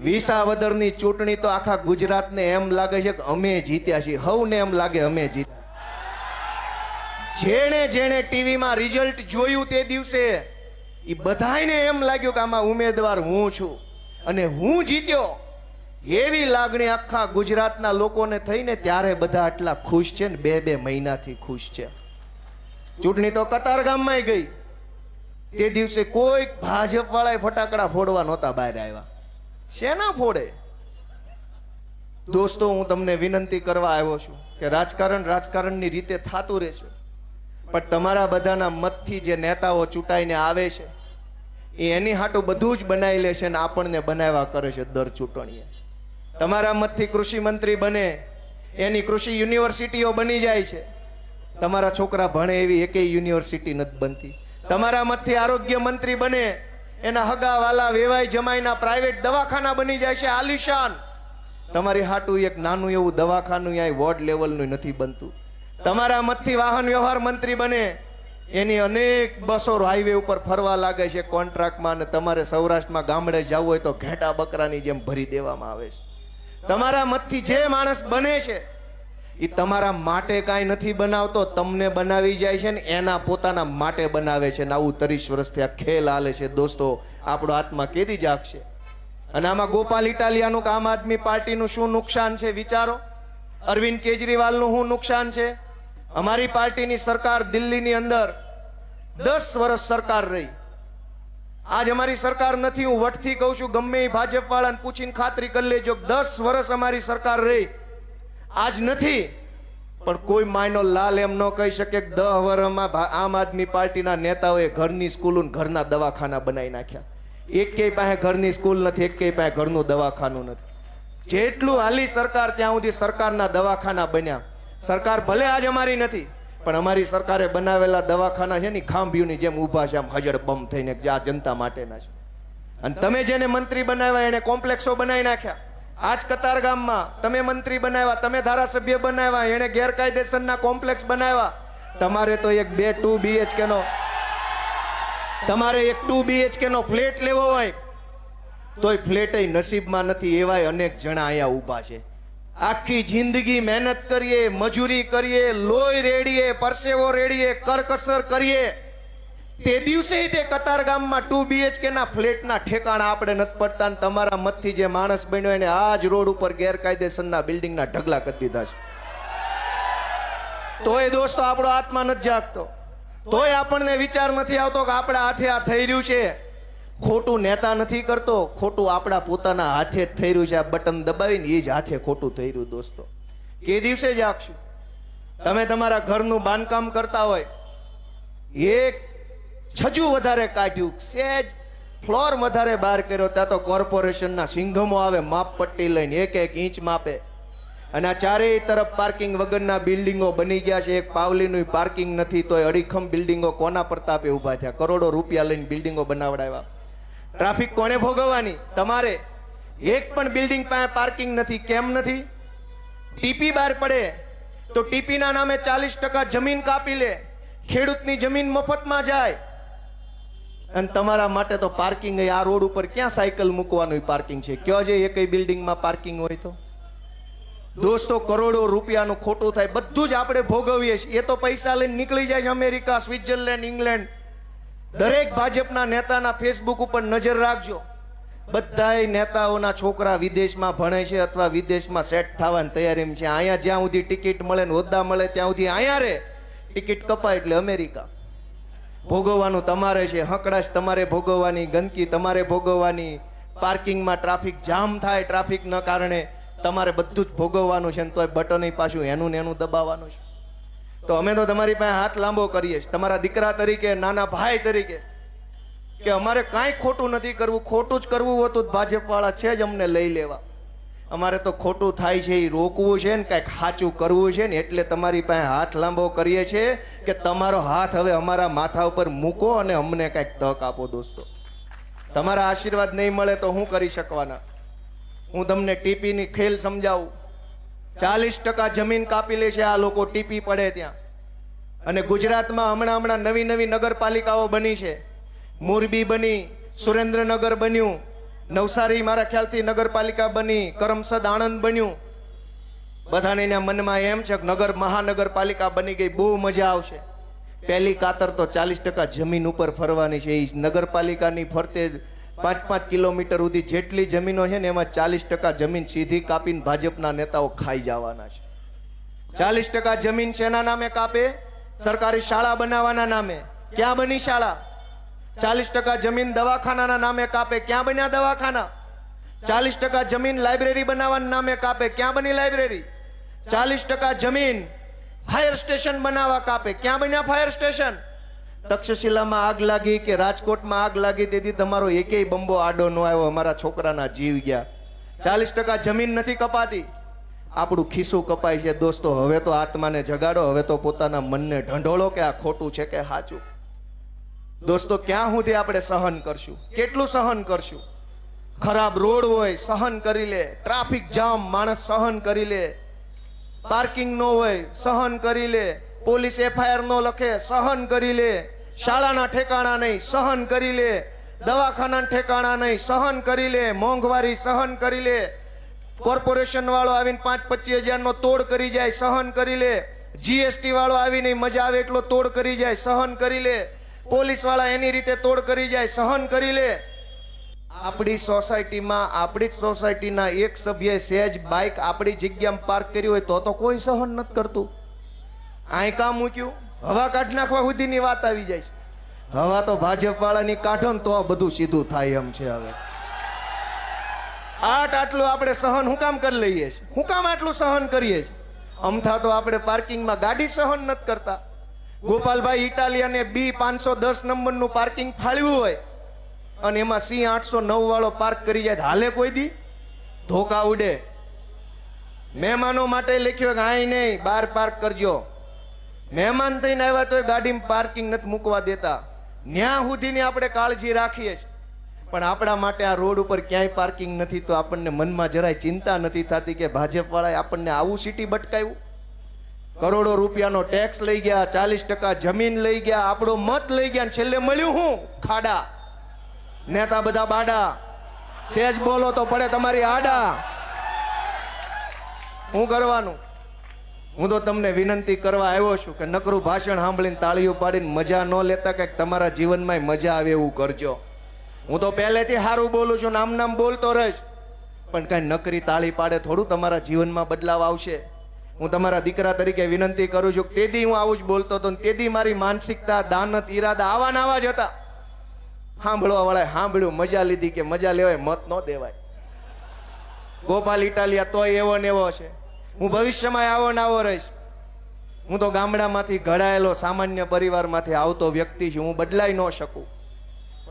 વિસાવદરની ચૂંટણી તો આખા ગુજરાતને એમ લાગે છે કે અમે જીત્યા છીએ. હવને એમ લાગે અમે જીત્યા. જેણે જેણે ટીવીમાં રિઝલ્ટ જોયું તે દિવસે એ બધાયને એમ લાગ્યું કે આમાં ઉમેદવાર હું છું અને હું જીત્યો, એવી લાગણી આખા ગુજરાતના લોકોને થઈને ત્યારે બધા આટલા ખુશ છે ને 2 મહિનાથી ખુશ છે. ચૂંટણી તો કતારગામમાં ગઈ, તે દિવસે કોઈ ભાજપ વાળાએ ફટાકડા ફોડવા નહોતા બહાર આવ્યા. શેના ફોડે? દોસ્તો, હું તમને વિનંતી કરવા આવ્યો છું કે રાજકારણની રીતે થતું રહેશે, પણ તમારા બધાના મતથી જે નેતાઓ ચૂંટાઈને આવે છે એ એની હાટું બધું જ બનાવી લે છે ને આપણને બનાવ્યા કરે છે દર ચૂંટણીએ. તમારા મતથી કૃષિ મંત્રી બને, એની કૃષિ યુનિવર્સિટીઓ બની જાય છે. તમારા છોકરા ભણે એવી એકેય યુનિવર્સિટી નથી બનતી. તમારા મતથી આરોગ્ય મંત્રી બને, એના હગા વાલા વેવાઈ જમાઈના પ્રાઇવેટ દવાખાના બની જાય છે આલિશાન. તમારી હાટું એક નાનું એવું દવાખાનું અહીં વોર્ડ લેવલનું નથી બનતું. તમારા મતથી વાહન વ્યવહાર મંત્રી બને, એની અનેક બસો હાઈવે ઉપર ફરવા લાગે છે કોન્ટ્રાક્ટમાં, અને તમારે સૌરાષ્ટ્રમાં ગામડે જવું હોય તો ઘેટા બકરાની જેમ ભરી દેવામાં આવે છે. તમારા મતથી જે માણસ બને છે એ તમારા માટે કાંઈ નથી બનાવતો, તમને બનાવી જાય છે ને એના પોતાના માટે બનાવે છે. ને આવું 30 વર્ષથી આ ખેલ હાલે છે. દોસ્તો, આપણો આત્મા કેદી જાગશે? અને આમાં ગોપાલ ઇટાલિયાનું આમ આદમી પાર્ટીનું શું નુકસાન છે વિચારો. અરવિંદ કેજરીવાલનું શું નુકસાન છે? અમારી પાર્ટીની સરકાર દિલ્હીની અંદર 10 વર્ષ સરકાર રહી. આજ અમારી સરકાર નથી, હું વટથી કહું છું, ગમે એ ભાજપ વાળાને પૂછીને ખાતરી કરી લેજો, 10 વર્ષ અમારી સરકાર રહી. આજ નથી, પણ કોઈ માયનો લાલ એમ ન કહી શકે કે 10 વર્ષમાં આમ આદમી પાર્ટીના નેતાઓએ ઘરની સ્કૂલો, ઘરના દવાખાના બનાવી નાખ્યા. એકેય પાસે ઘરની સ્કૂલ નથી, એકેય પાસે ઘરનું દવાખાનું નથી. જેટલું હાલી સરકાર ત્યાં સુધી સરકારના દવાખાના બન્યા. સરકાર ભલે આજ અમારી નથી, પણ અમારી સરકારે બનાવેલા દવાખાના છે ને ખાંભીઓની જેમ ઊભા છે, આમ હજડ બમ થઈને, જે આ જનતા માટેના છે. અને તમે જેને મંત્રી બનાવ્યા એને કોમ્પ્લેક્સો બનાવી નાખ્યા. આજ કતારગામમાં તમે મંત્રી બનાવ્યા, તમે ધારાસભ્ય બનાવ્યા, એને ગેરકાયદેસરના કોમ્પ્લેક્સ બનાવ્યા. તમારે તો એક 2 BHK નો તમારે 2 BHK નો ફ્લેટ લેવો હોય તોય ફ્લેટ નસીબમાં નથી. એવાય અનેક જણા અહીંયા ઊભા છે. આખી જિંદગી મહેનત કરીએ, મજૂરી કરીએ, લોહી રેડીએ, પરસેવો રેડીએ, કરકસર કરીએ, તે દિવસે તે કતારગામમાં 2 BHK ના ફ્લેટના ઠેકાણા આપણે નથી પડતા. ને તમારા મતથી જે માણસ બન્યો એને આજ રોડ ઉપર ગેરકાયદેસરના બિલ્ડિંગના ઢગલા કરી દીધા છે. તોય દોસ્તો આપણો આત્મા નથી જાગતો, તોય આપણને વિચાર નથી આવતો કે આપણા હાથે આ થઈ રહ્યું છે. ખોટું નેતા નથી કરતો, ખોટું આપણા પોતાના હાથે જ થઈ રહ્યું છે. આ બટન દબાવીને એ જ હાથે ખોટું થઈ રહ્યું. દોસ્તો, કે દિવસે જાગશું? તમે તમારા ઘરનું બાંધકામ કરતા હોય, એક છજુ વધારે કાઢ્યું, સેજ ફ્લોર વધારે બહાર કર્યો, ત્યાં તો કોર્પોરેશનના સિંઘમો આવે માપપટ્ટી લઈને 1-1 ઇંચ માપે. અને આ ચારેય તરફ પાર્કિંગ વગરના બિલ્ડિંગો બની ગયા છે. એક પાવલીનું પાર્કિંગ નથી, તોય અડીખમ બિલ્ડિંગો કોના પ્રતાપે ઊભા થયા. કરોડો રૂપિયા લઈને બિલ્ડિંગો બનાવડાવ્યા. ટ્રાફિક કોને ભોગવવાની? તમારે. એક પણ બિલ્ડિંગ પાસે પાર્કિંગ નથી. કેમ નથી? ટીપી બહાર પડે તો ટીપીના નામે 40% જમીન કાપી લે, ખેડૂતની જમીન મફતમાં જાય. અને તમારા માટે તો પાર્કિંગ, આ રોડ ઉપર ક્યાં સાયકલ મૂકવાનું પાર્કિંગ છે? કયો છે એકય બિલ્ડિંગમાં પાર્કિંગ હોય તો? દોસ્તો, કરોડો રૂપિયાનું ખોટું થાય, બધું જ આપણે ભોગવીએ છીએ. એ તો પૈસા લઈને નીકળી જાય છે અમેરિકા, સ્વિટ્ઝરલેન્ડ, ઇંગ્લેન્ડ. દરેક ભાજપના નેતાના ફેસબુક ઉપર નજર રાખજો. બધાય નેતાઓના છોકરા વિદેશમાં ભણે છે અથવા વિદેશમાં સેટ થવાની તૈયારીમાં છે. અહીંયા જ્યાં સુધી ટિકિટ મળે ને હોદ્દા મળે ત્યાં સુધી અહીંયા રે, ટિકિટ કપાય એટલે અમેરિકા. ભોગવવાનું તમારે છે, હકડાશ તમારે ભોગવવાની, ગંદકી તમારે ભોગવવાની, પાર્કિંગમાં ટ્રાફિક જામ થાય ટ્રાફિકના કારણે તમારે બધું જ ભોગવવાનું છે, ને તોય બટન પાછું એનું ને એનું દબાવવાનું છે. તો અમે તો તમારી પાસે હાથ લાંબો કરીએ છીએ તમારા દીકરા તરીકે, નાના ભાઈ તરીકે, કે અમારે કાંઈ ખોટું નથી કરવું. ખોટું જ કરવું હોતું ભાજપવાળા છે જ અમને લઈ લેવા. અમારે તો ખોટું થાય છે એ રોકવું છે ને કાંઈક સાચું કરવું છે ને, એટલે તમારી પાસે હાથ લાંબો કરીએ છીએ કે તમારો હાથ હવે અમારા માથા ઉપર મૂકો અને અમને કાંઈક તક આપો. દોસ્તો, તમારા આશીર્વાદ નહીં મળે તો હું કરી શકવાના. હું તમને ટીપીની ખેલ સમજાવું. 40% જમીન કાપી લે છે આ લોકો ટીપી પડે ત્યાં. અને ગુજરાતમાં હમણાં નવી નગરપાલિકાઓ બની છે. મોરબી બની, સુરેન્દ્રનગર બન્યું, નવસારી મારા ખ્યાલથી નગરપાલિકા બની, કરમસદ આણંદ બન્યું. બધાને એના મનમાં એમ છે કે મહાનગરપાલિકા બની ગઈ, બહુ મજા આવશે. પહેલી કાતર તો 40% જમીન ઉપર ફરવાની છે. એ નગરપાલિકાની ફરતે 5-5 કિલોમીટર સુધી જેટલી જમીનો છે ને એમાં 40% જમીન સીધી કાપીને ભાજપના નેતાઓ ખાઈ જવાના છે. 40% જમીન શેના નામે કાપે? સરકારી શાળા બનાવવાના નામે. ક્યાં બની શાળા? 40% જમીન દવાખાનાના નામે કાપે. ક્યાં બન્યા દવાખાના? 40% જમીન લાઇબ્રેરી બનાવવાના નામે કાપે. ક્યાં બની લાઇબ્રેરી? 40% જમીન ફાયર સ્ટેશન બનાવવા કાપે. ક્યાં બન્યા ફાયર સ્ટેશન? તક્ષશિલામાં આગ લાગી કે રાજકોટમાં આગ લાગી તેથી તમારો એકેય બંબો આડો ન આવ્યો, અમારા છોકરાના જીવ ગયા. 40% જમીન નથી કપાતી, આપણું ખિસ્સું કપાય છે. દોસ્તો, હવે તો આત્માને જગાડો, હવે તો પોતાના મનને ઢંઢોળો કે આ ખોટું છે કે સાચું. દોસ્તો, ક્યાં સુધી આપણે સહન કરશું? કેટલું સહન કરશું? ખરાબ રોડ હોય સહન કરી લે, ટ્રાફિક જામ માણસ સહન કરી લે, પાર્કિંગ નો હોય સહન કરી લે, પોલીસ FIR નો લખે સહન કરી લે, શાળાના ઠેકાણા નહીં સહન કરી લે, દવાખાના ઠેકાણા નહીં સહન કરી લે, મોંઘવારી સહન કરી લે, કોર્પોરેશન વાળો આવીને 5-25 હજારનો તોડ કરી જાય સહન કરી લે, GST વાળો આવીને મજા આવે એટલો તોડ કરી જાય સહન કરી લે, પોલીસ વાળા એની રીતે તોડ કરી જાય સહન કરી લે. આપણી સોસાયટીમાં આપણી જ સોસાયટીના એક સભ્યએ સહેજ બાઇક આપણી જગ્યામાં પાર્ક કરી હોય તો કોઈ સહન નથી કરતું. આય કામ મૂક્યું, હવા કાઢ નાખવા સુધીની વાત આવી જાય છે. હવા તો ભાજપ વાળાની કાઢો ને તો બધું સીધું થાય એમ છે. હવે આટલું આપણે સહન હું કામ કરી લઈએ છીએ? હું કામ આટલું સહન કરીએ છીએ? અમથા તો આપણે પાર્કિંગમાં ગાડી સહન નથી કરતા. ગોપાલભાઈ ઇટાલિયાને B510 નંબરનું પાર્કિંગ ફાળવ્યું હોય અને એમાં C809 વાળો પાર્ક કરી જાય, હાલે કોઈ દી? ધોકા ઉડે. મહેમાનો માટે લખ્યું કે આય નહીં, બહાર પાર્ક કરજો. મહેમાન થઈને આવ્યા તો ગાડીમાં પાર્કિંગ નથી મૂકવા દેતા. ન્યા સુધીની આપણે કાળજી રાખીએ છીએ, પણ આપણા માટે આ રોડ ઉપર ક્યાંય પાર્કિંગ નથી. તો આપણને મનમાં જરાય ચિંતા નથી થતી કે ભાજપ વાળાએ આપણને આવું સિટી બટકાવ્યું. કરોડો રૂપિયાનો ટેક્સ લઈ ગયા, 40% જમીન લઈ ગયા, આપણો મત લઈ ગયા, છેલ્લે મળ્યું હું? ખાડા. નેતા બધા બાડા, સેજ બોલો તો પડે તમારી આડા. હું કરવાનું? હું તો તમને વિનંતી કરવા આવ્યો છું કે નકરું ભાષણ સાંભળીને તાળીઓ પાડીને મજા ન લેતા, કંઈક તમારા જીવનમાં મજા આવે એવું કરજો. હું તો પહેલેથી સારું બોલું છું, નામ બોલતો રહીશ, પણ કઈ નકરી તાળી પાડે થોડું તમારા જીવનમાં બદલાવ આવશે. હું તમારા દીકરા તરીકે વિનંતી કરું છું કે તેદી હું આવું જ બોલતો હતો, તેદી મારી માનસિકતા, દાનત, ઈરાદા આવા જ હતા. સાંભળવા વાળા સાંભળ્યું, મજા લીધી કે મજા લેવાય, મત ન દેવાય. ગોપાલ ઇટાલિયા તોય એવો ને એવો છે. હું ભવિષ્યમાં આવો ને આવો રહીશ. હું તો ગામડામાંથી ઘડાયેલો સામાન્ય પરિવારમાંથી આવતો વ્યક્તિ છું. હું બદલાઈ ન શકું,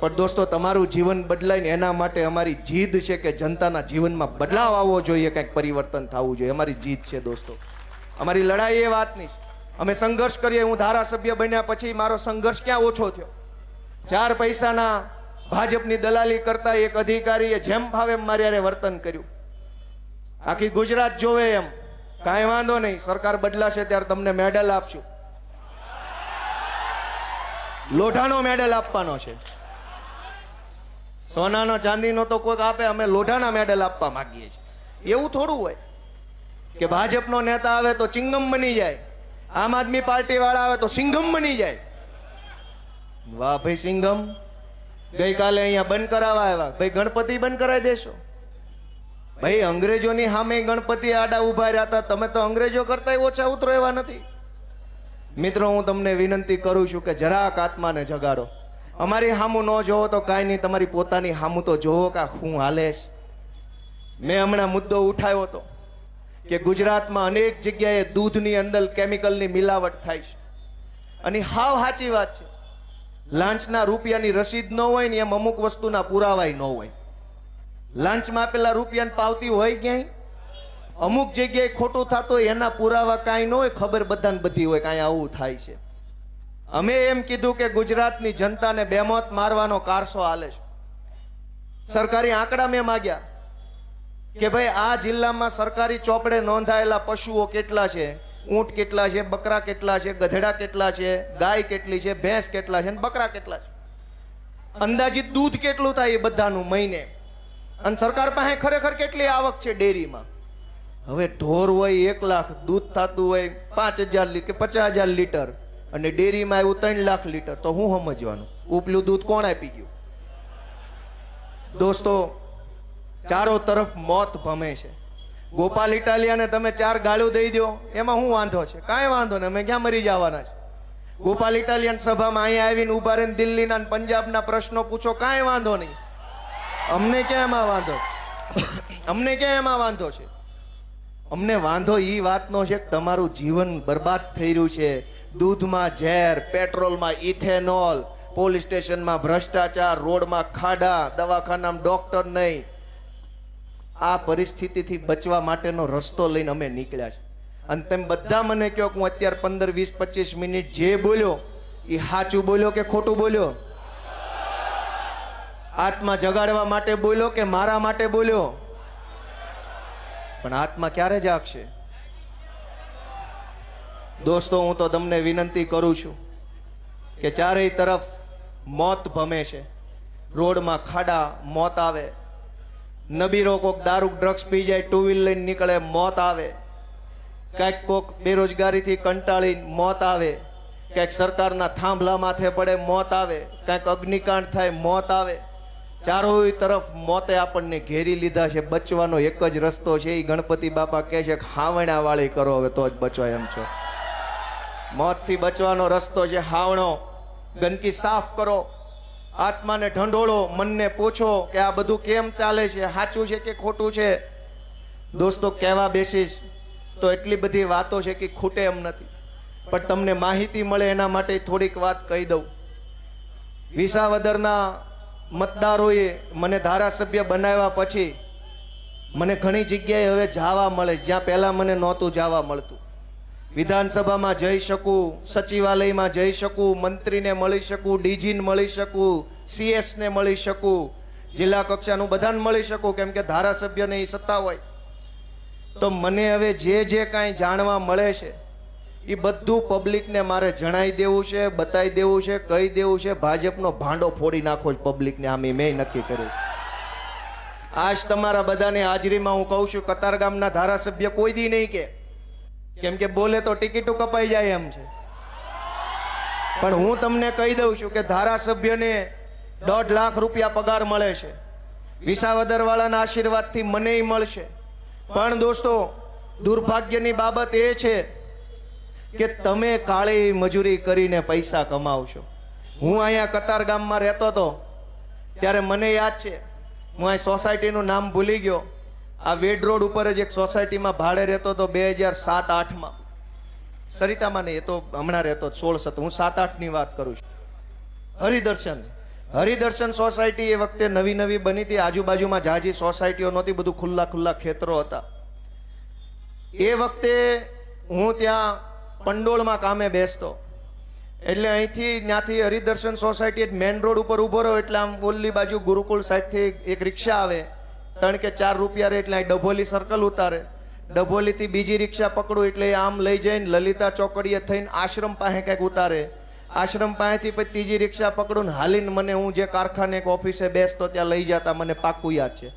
પણ દોસ્તો તમારું જીવન બદલાય ને એના માટે અમારી જીદ છે કે જનતાના જીવનમાં બદલાવ આવવો જોઈએ, કંઈક પરિવર્તન થવું જોઈએ. અમારી જીદ છે દોસ્તો, અમારી લડાઈ એ વાતની છે. અમે સંઘર્ષ કરીએ. હું ધારાસભ્ય બન્યા પછી મારો સંઘર્ષ ક્યાં ઓછો થયો? 4 પૈસાના ભાજપની દલાલી કરતા એક અધિકારીએ જેમ ફાવે એમ મારી હારે વર્તન કર્યું. આખી ગુજરાત જોવે એમ. કાંઈ વાંધો નહીં, સરકાર બદલાશે ત્યારે તમને મેડલ આપશું. લોઢાનો મેડલ આપવાનો છે. સોનાનો ચાંદીનો તો કોઈક આપે, અમે લોઢાના મેડલ આપવા માંગીએ છીએ. એવું થોડું હોય કે ભાજપનો નેતા આવે તો ચિંગમ બની જાય, આમ આદમી પાર્ટી વાળા આવે તો સિંઘમ બની જાય. વાહ ભાઈ સિંઘમ, ગઈકાલે અહીંયા બંધ કરાવવા આવ્યા. ભાઈ ગણપતિ બંધ કરાવી દેશો? ભાઈ અંગ્રેજોની સામે ગણપતિ આડા ઉભા રહ્યા હતા, તમે તો અંગ્રેજો કરતા ઓછા ઉતરો એવા નથી. મિત્રો, હું તમને વિનંતી કરું છું કે જરાક આત્માને જગાડો. અમારી હામું ન જોવો તો કાંઈ નહીં, તમારી પોતાની હામું તો જોવો કે હું હાલે છે. મેં હમણાં મુદ્દો ઉઠાવ્યો હતો કે ગુજરાતમાં અનેક જગ્યાએ દૂધની અંદર કેમિકલની મિલાવટ થાય છે, અને હાવ સાચી વાત છે. લાંચના રૂપિયાની રસીદ ન હોય ને એમ અમુક વસ્તુના પુરાવાય ન હોય. લાંચમાં આપેલા રૂપિયાની પાવતી હોય ક્યાંય, અમુક જગ્યાએ ખોટું થતું હોય એના પુરાવા કાંઈ ન હોય, ખબર બધાને બધી હોય કાંઈ આવું થાય છે. અમે એમ કીધું કે ગુજરાતની જનતાને બેમોત મારવાનો કારસો હાલે છે. સરકારી આંકડા મેં માગ્યા કે ભાઈ આ જિલ્લામાં સરકારી ચોપડે નોંધાયેલા પશુઓ કેટલા છે, ઊંટ કેટલા છે, બકરા કેટલા છે, ગધેડા કેટલા છે, ગાય કેટલી છે, ભેંસ કેટલા છે અને બકરા કેટલા છે, અંદાજિત દૂધ કેટલું થાય એ બધાનું મહિને, અને સરકાર પાસે ખરેખર કેટલી આવક છે ડેરીમાં. હવે ઢોર હોય 1 લાખ, દૂધ થતું હોય 5,000 કે 50,000 લીટર, અને ડેરીમાં આવ્યું 3 લાખ લીટર, તો હું સમજવાનું ઉપલું દૂધ કોણ આપી ગયું? દોસ્તો, ચારો તરફ મોત ભમે છે. ગોપાલ ઇટાલિયાને તમે 4 ગાળું દઈ દો, એમાં શું વાંધો છે? કાંઈ વાંધો નહીં, અમે ક્યાં મરી જવાના છે? ગોપાલ ઇટાલિયન સભામાં અહીંયા આવીને ઉભા રહીને દિલ્હીના અને પંજાબના પ્રશ્નો પૂછો, કાંઈ વાંધો નહીં. અમને ક્યાં એમાં વાંધો? અમને ક્યાં એમાં વાંધો છે? અમને વાંધો એ વાતનો છે કે તમારું જીવન બરબાદ થઈ રહ્યું છે. દૂધમાં ઝેર, પેટ્રોલમાં ઇથેનોલ, પોલીસ સ્ટેશનમાં ભ્રષ્ટાચાર, રોડમાં ખાડા, દવાખાનામાં ડોક્ટર નહીં. આ પરિસ્થિતિથી બચવા માટેનો રસ્તો લઈને અમે નીકળ્યા છે. અને તમે બધા મને કહો કે હું અત્યારે 15, 20, 25 મિનિટ જે બોલ્યો એ સાચું બોલ્યો કે ખોટું બોલ્યો? આત્મા જગાડવા માટે બોલ્યો કે મારા માટે બોલ્યો? પણ આત્મા ક્યારે જાગશે? દોસ્તો, હું તો તમને વિનંતી કરું છું કે ચારેય તરફ મોત ભમે છે. રોડમાં ખાડા, મોત આવે. નબીરો કોક દારૂ ડ્રગ્સ પી જાય, 2 વ્હીલ લઈને નીકળે, મોત આવે. કાંઈક કોક બેરોજગારીથી કંટાળી મોત આવે. કાંઈક સરકારના થાંભલા માથે પડે, મોત આવે. કાંઈક અગ્નિકાંડ થાય, મોત આવે. ચારોય તરફ મોતે આપણને ઘેરી લીધા છે. બચવાનો એક જ રસ્તો છે, એ ગણપતિ બાપા કહે છે કે હાવણા વાળી કરો, હવે તો જ બચો એમ છો. મોતથી બચવાનો રસ્તો છે હાવણો. ગંદકી સાફ કરો, આત્માને ઢંઢોળો, મનને પૂછો કે આ બધું કેમ ચાલે છે, સાચું છે કે ખોટું છે. દોસ્તો, કહેવા બેસીશ તો એટલી બધી વાતો છે કે ખૂટે એમ નથી, પણ તમને માહિતી મળે એના માટે થોડીક વાત કહી દઉં. વિસાવદરના મતદારોએ મને ધારાસભ્ય બનાવ્યા પછી મને ઘણી જગ્યાએ હવે જવા મળે, જ્યાં પહેલાં મને નહોતું જવા મળતું. વિધાનસભામાં જઈ શકું, સચિવાલયમાં જઈ શકું, મંત્રીને મળી શકું, ડીજીને મળી શકું, CS ને મળી શકું, જિલ્લા કક્ષાનું બધાને મળી શકું, કેમ કે ધારાસભ્યને એ સત્તા હોય. તો મને હવે જે કાંઈ જાણવા મળે છે એ બધું પબ્લિકને મારે જણાવી દેવું છે, બતાવી દેવું છે, કહી દેવું છે. ભાજપનો ભાંડો ફોડી નાખો જ પબ્લિકને, આમ મેં નક્કી કર્યું. આજ તમારા બધાની હાજરીમાં હું કહું છું, કતારગામના ધારાસભ્ય કોઈ દી નહીં કે, કેમ કે બોલે તો ટિકિટો કપાઈ જાય એમ છે. પણ હું તમને કહી દઉં છું કે ધારાસભ્યને 1.5 લાખ રૂપિયા પગાર મળે છે. વિસાવદર વાળાના આશીર્વાદથી મને મળશે. પણ દોસ્તો, દુર્ભાગ્યની બાબત એ છે કે તમે કાળી મજૂરી કરીને પૈસા કમાવશો. હું અહીંયા કતારગામમાં રહેતો હતો ત્યારે મને યાદ છે, હું અહીં સોસાયટીનું નામ ભૂલી ગયો. આ વેડ રોડ ઉપર જ એક સોસાયટીમાં ભાડે રહેતો હતો 2007-8માં. સરિતામાં નહીં, એ તો હમણાં રહેતો 16-17, હું 7-8ની વાત કરું છું. હરિદર્શન સોસાયટી એ વખતે નવી બની હતી. આજુબાજુમાં જાજી સોસાયટીઓ નહોતી, બધું ખુલ્લા ખેતરો હતા. એ વખતે હું ત્યાં પંડોળમાં કામે બેસતો, એટલે અહીંથી ત્યાંથી હરિદર્શન સોસાયટી મેન રોડ ઉપર ઊભો રહ્યો એટલે આમ ઓલી બાજુ ગુરુકુળ સાઈડથી એક રિક્ષા આવે, 3 કે 4 રૂપિયા રહે એટલે અહીં ડભોલી સર્કલ ઉતારે. ડભોલીથી બીજી રિક્ષા પકડું એટલે આમ લઈ જઈને લલિતા ચોકડીએ થઈને આશ્રમ પાસે કંઈક ઉતારે. આશ્રમ પાસેથી પછી ત્રીજી રિક્ષા પકડું ને હાલીને મને, હું જે કારખાને એક ઓફિસે બેસતો ત્યાં લઈ જતા, મને પાક્કું યાદ છે.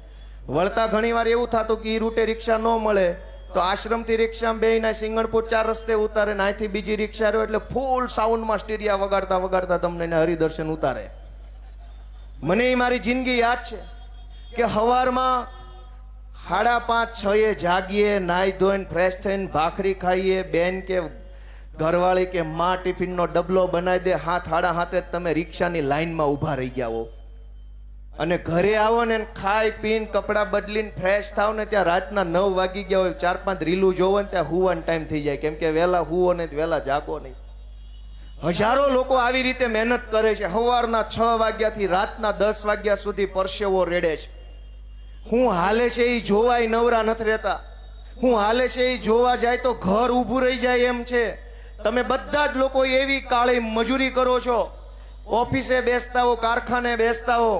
વળતા ઘણીવાર એવું થતું કે એ રૂટે રિક્ષા ન મળે તો આશ્રમથી રિક્ષામાં બેહીને સિંગણપુર 4 રસ્તે ઉતારે ને અહીંથી બીજી રિક્ષા રહ્યો એટલે ફૂલ સાઉન્ડમાં સ્ટીરિયા વગાડતા તમને હરિદર્શન ઉતારે. મને એ મારી જિંદગી યાદ છે કે સવારમાં 5:30-6 જાગીએ, નાહી ધોઈને ફ્રેશ થઈને ભાખરી ખાઈએ, બેન કે ઘરવાળી કે માં ટિફિનનો ડબલો બનાવી દે, હાથ હાડા હાથે જ તમે રિક્ષાની લાઈનમાં ઊભા રહી ગયા હો. અને ઘરે આવો ને ખાઈ પીને કપડાં બદલીને ફ્રેશ થાવ ને ત્યાં રાતના 9 વાગી ગયા હોય, 4-5 રીલું જોવો ને ત્યાં હુવાનો ટાઈમ થઈ જાય, કેમ કે વહેલા હુવો ને વહેલા જાગો નહીં. હજારો લોકો આવી રીતે મહેનત કરે છે. સવારના 6 વાગ્યાથી રાતના 10 વાગ્યા સુધી પરસેવો રેડે છે. હું હાલે છે એ જોવાય નવરા નથી રહેતા. હું હાલે છે એ જોવા જાય તો ઘર ઊભું રહી જાય એમ છે. તમે બધા જ લોકો એવી કાળી મજૂરી કરો છો, ઓફિસે બેસતા હો, કારખાને બેસતા હો,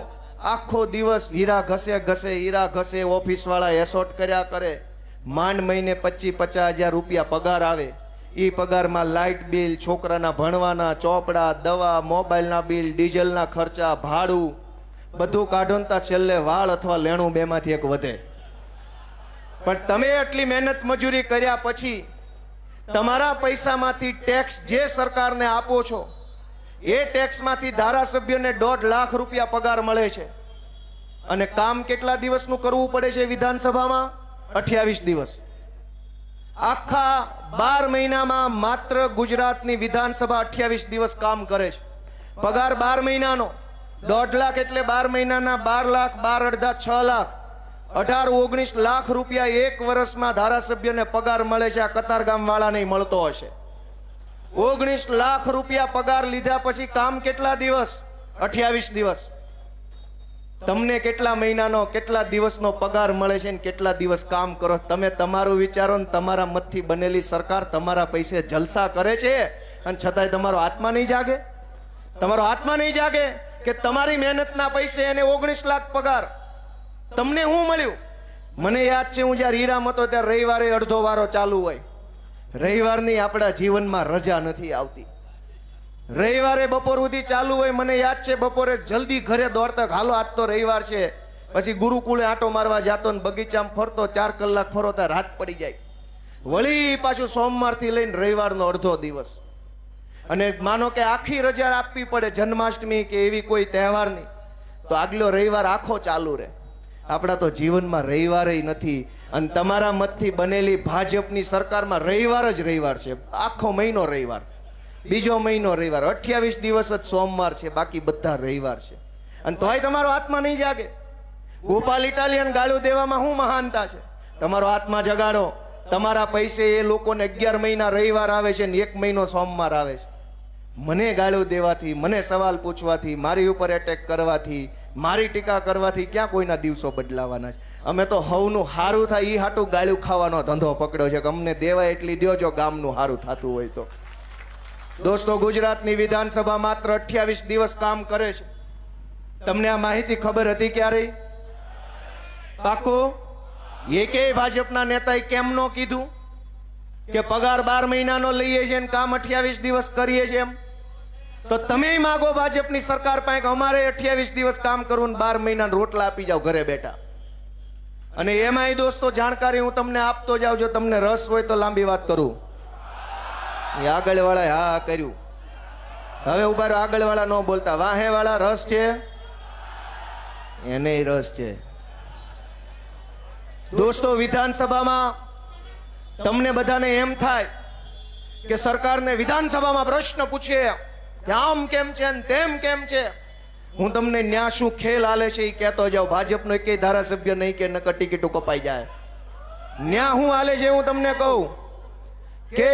આખો દિવસ હીરા ઘસે હીરા ઘસે, ઓફિસ વાળા એસોટ કર્યા કરે. માંડ મહિને 25-50 હજાર રૂપિયા પગાર આવે. એ પગારમાં લાઇટ બિલ, છોકરાના ભણવાના ચોપડા, દવા, મોબાઈલના બિલ, ડીઝલના ખર્ચા, ભાડું બધું કાઢોનતા છેલ્લે વાળ અથવા લેણું બેમાંથી એક વધે. પણ તમે આટલી મહેનત મજૂરી કર્યા પછી તમારા પૈસામાંથી ટેક્સ જે સરકારને આપો છો એ ટેક્સમાંથી ધારાસભ્યને 1.5 લાખ રૂપિયા પગાર મળે છે. અને કામ કેટલા દિવસનું કરવું પડે છે વિધાનસભામાં? 28 દિવસ. આખા 12 મહિનામાં માત્ર ગુજરાતની વિધાનસભા 28 દિવસ કામ કરે છે. પગાર 12 મહિનાનો 1.5 લાખ એટલે 12 મહિનાના 12 લાખ, 12 અડધા 6 લાખ, 18-19 લાખ રૂપિયા એક વર્ષમાં ધારાસભ્યને પગાર મળે છે. આ કતારગામ વાળા નહીં મળતો હશે. 19 લાખ રૂપિયા પગાર લીધા પછી કામ કેટલા દિવસ? 28 દિવસ. તમને કેટલા મહિનાનો કેટલા દિવસનો પગાર મળે છે ને કેટલા દિવસ કામ કરો? તમે તમારું વિચારો ને તમારા મતથી બનેલી સરકાર તમારા પૈસે જલસા કરે છે અને છતાંય તમારો આત્મા નહીં જાગે? તમારો આત્મા નહીં જાગે કે તમારી મહેનતના પૈસે એને 19 લાખ પગાર, તમને શું મળ્યું? મને યાદ છે હું જ્યારે હીરામાં હતો ત્યારે રવિવારે અડધો વારો ચાલુ હોય. રવિવારની આપણા જીવનમાં રજા નથી આવતી. રવિવારે બપોર સુધી ચાલુ હોય. મને યાદ છે બપોરે જલ્દી ઘરે દોડતા, હાલો આજ તો રવિવાર છે. પછી ગુરુકુળે આંટો મારવા જાતો ને બગીચામાં ફરતો, 4 કલાક ફરો ત્યાં રાત પડી જાય. વળી પાછું સોમવારથી લઈને રવિવારનો અડધો દિવસ. અને માનો કે આખી રજા આપવી પડે જન્માષ્ટમી કે એવી કોઈ તહેવારની, તો આગલો રવિવાર આખો ચાલુ રહે. આપણા તો જીવનમાં રવિવાર નથી. અને તમારા મતથી બનેલી ભાજપની સરકારમાં રવિવાર જ રવિવાર છે. આખો મહિનો રવિવાર, બીજો મહિનો રવિવાર, 28 દિવસ જ સોમવાર છે, બાકી બધા રવિવાર છે. અને તોય તમારો આત્મા નહીં જાગે. ગોપાલ ઇટાલિયન ગાળું દેવામાં શું મહાનતા છે? તમારો આત્મા જગાડો. તમારા પૈસે એ લોકોને 11 મહિના રવિવાર આવે છે ને 1 મહિનો સોમવાર આવે છે. મને ગાળું દેવાથી, મને સવાલ પૂછવાથી, મારી ઉપર એટેક કરવાથી, મારી ટીકા કરવાથી ક્યાં કોઈના દિવસો બદલાવાના છે? અમે તો હવનું હારું થાય એ હાટું ગાળું ખાવાનો ધંધો પકડ્યો છે કે અમને દેવાય એટલી દ્યો જો ગામનું હારું થતું હોય તો. દોસ્તો, ગુજરાતની વિધાનસભા માત્ર 28 દિવસ કામ કરે છે. તમને આ માહિતી ખબર હતી ક્યારે? પાકો? એકેય ભાજપના નેતાએ કેમ ન કીધું કે પગાર 12 મહિનાનો લઈએ છીએ ને કામ 28 દિવસ કરીએ છીએ એમ? તો તમે માગો ભાજપની સરકાર પાસે કે અમારે 28 દિવસ કામ કરવું ને 12 મહિના રોટલા આપી જાવ ઘરે બેઠા. અને એમાંય દોસ્તો જાણકારી હું તમને આપતો જાઉં. જો તમને રસ હોય તો લાંબી વાત કરું. આગળ વાળા હા કર્યું. હવે ઉભા રહો, આગળ વાળા ન બોલતા. વાહે વાળા રસ છે, એને રસ છે. દોસ્તો, વિધાનસભામાં તમને બધાને એમ થાય કે સરકારને વિધાનસભામાં પ્રશ્ન પૂછીએ કે આમ કેમ છે ને તેમ કેમ છે. હું તમને ન્યા શું ખેલ હાલે છે એ કહેતો જાઉં. ભાજપનો એકેય ધારાસભ્ય નહીં કે નકર ટિકિટો કપાઈ જાય. ન્યા શું હાલે છે હું તમને કહું કે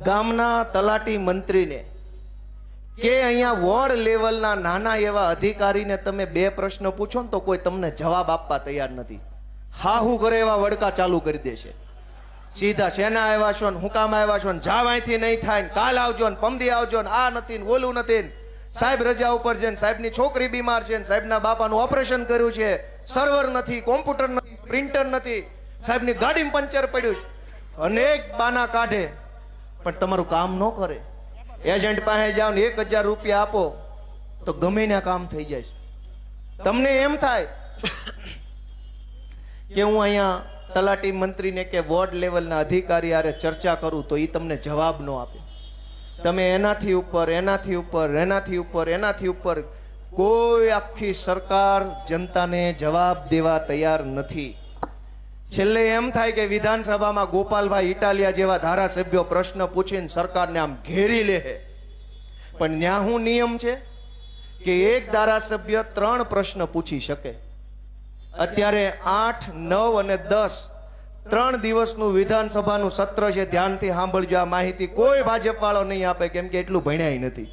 ગામના તલાટી મંત્રીને કે અહીંયા વોર્ડ લેવલના નાના એવા અધિકારીને તમે 2 પ્રશ્ન પૂછો ને તો કોઈ તમને જવાબ આપવા તૈયાર નથી. હા હું કરે એવા વડકા ચાલુ કરી દેશે. સીધા શેના આવ્યા છો ને હું કામ આવ્યા છો ને જાવ અહીંથી નહીં થાય ને કાલ આવજો ને પમદી આવજો ને આ નથી ને ઓલું નથી ને સાહેબ રજા ઉપર છે ને સાહેબની છોકરી બીમાર છે ને સાહેબના બાપાનું ઓપરેશન કર્યું છે, સર્વર નથી, કોમ્પ્યુટર નથી, પ્રિન્ટર નથી, સાહેબની ગાડીમાં પંચર પડ્યું છે. અનેક બાના કાઢે પણ તમારું કામ ન કરે. એજન્ટ પાસે જાઓ ને 1000 રૂપિયા આપો તો ગમે ના કામ થઈ જાય છે. તમને એમ થાય કે હું અહીંયા તલાટી મંત્રીને કે વોર્ડ લેવલના અધિકારી આરે ચર્ચા કરું તો એ તમને જવાબ ન આપે. તમે એનાથી ઉપર, એનાથી ઉપર, એનાથી ઉપર, એનાથી ઉપર, કોઈ આખી સરકાર જનતાને જવાબ દેવા તૈયાર નથી. છેલ્લે એમ થાય કે વિધાનસભામાં ગોપાલભાઈ ઇટાલિયા જેવા ધારાસભ્યો પ્રશ્ન પૂછીને સરકારને આમ ઘેરી લે. પણ ત્યાં શું નિયમ છે કે એક ધારાસભ્ય 3 પ્રશ્ન પૂછી શકે. અત્યારે 8, 9 અને 10 3 દિવસનું વિધાનસભાનું સત્ર છે. ધ્યાનથી સાંભળજો આ માહિતી. કોઈ ભાજપ વાળો નહીં આપે, કેમ કે એટલું ભણ્યા નથી.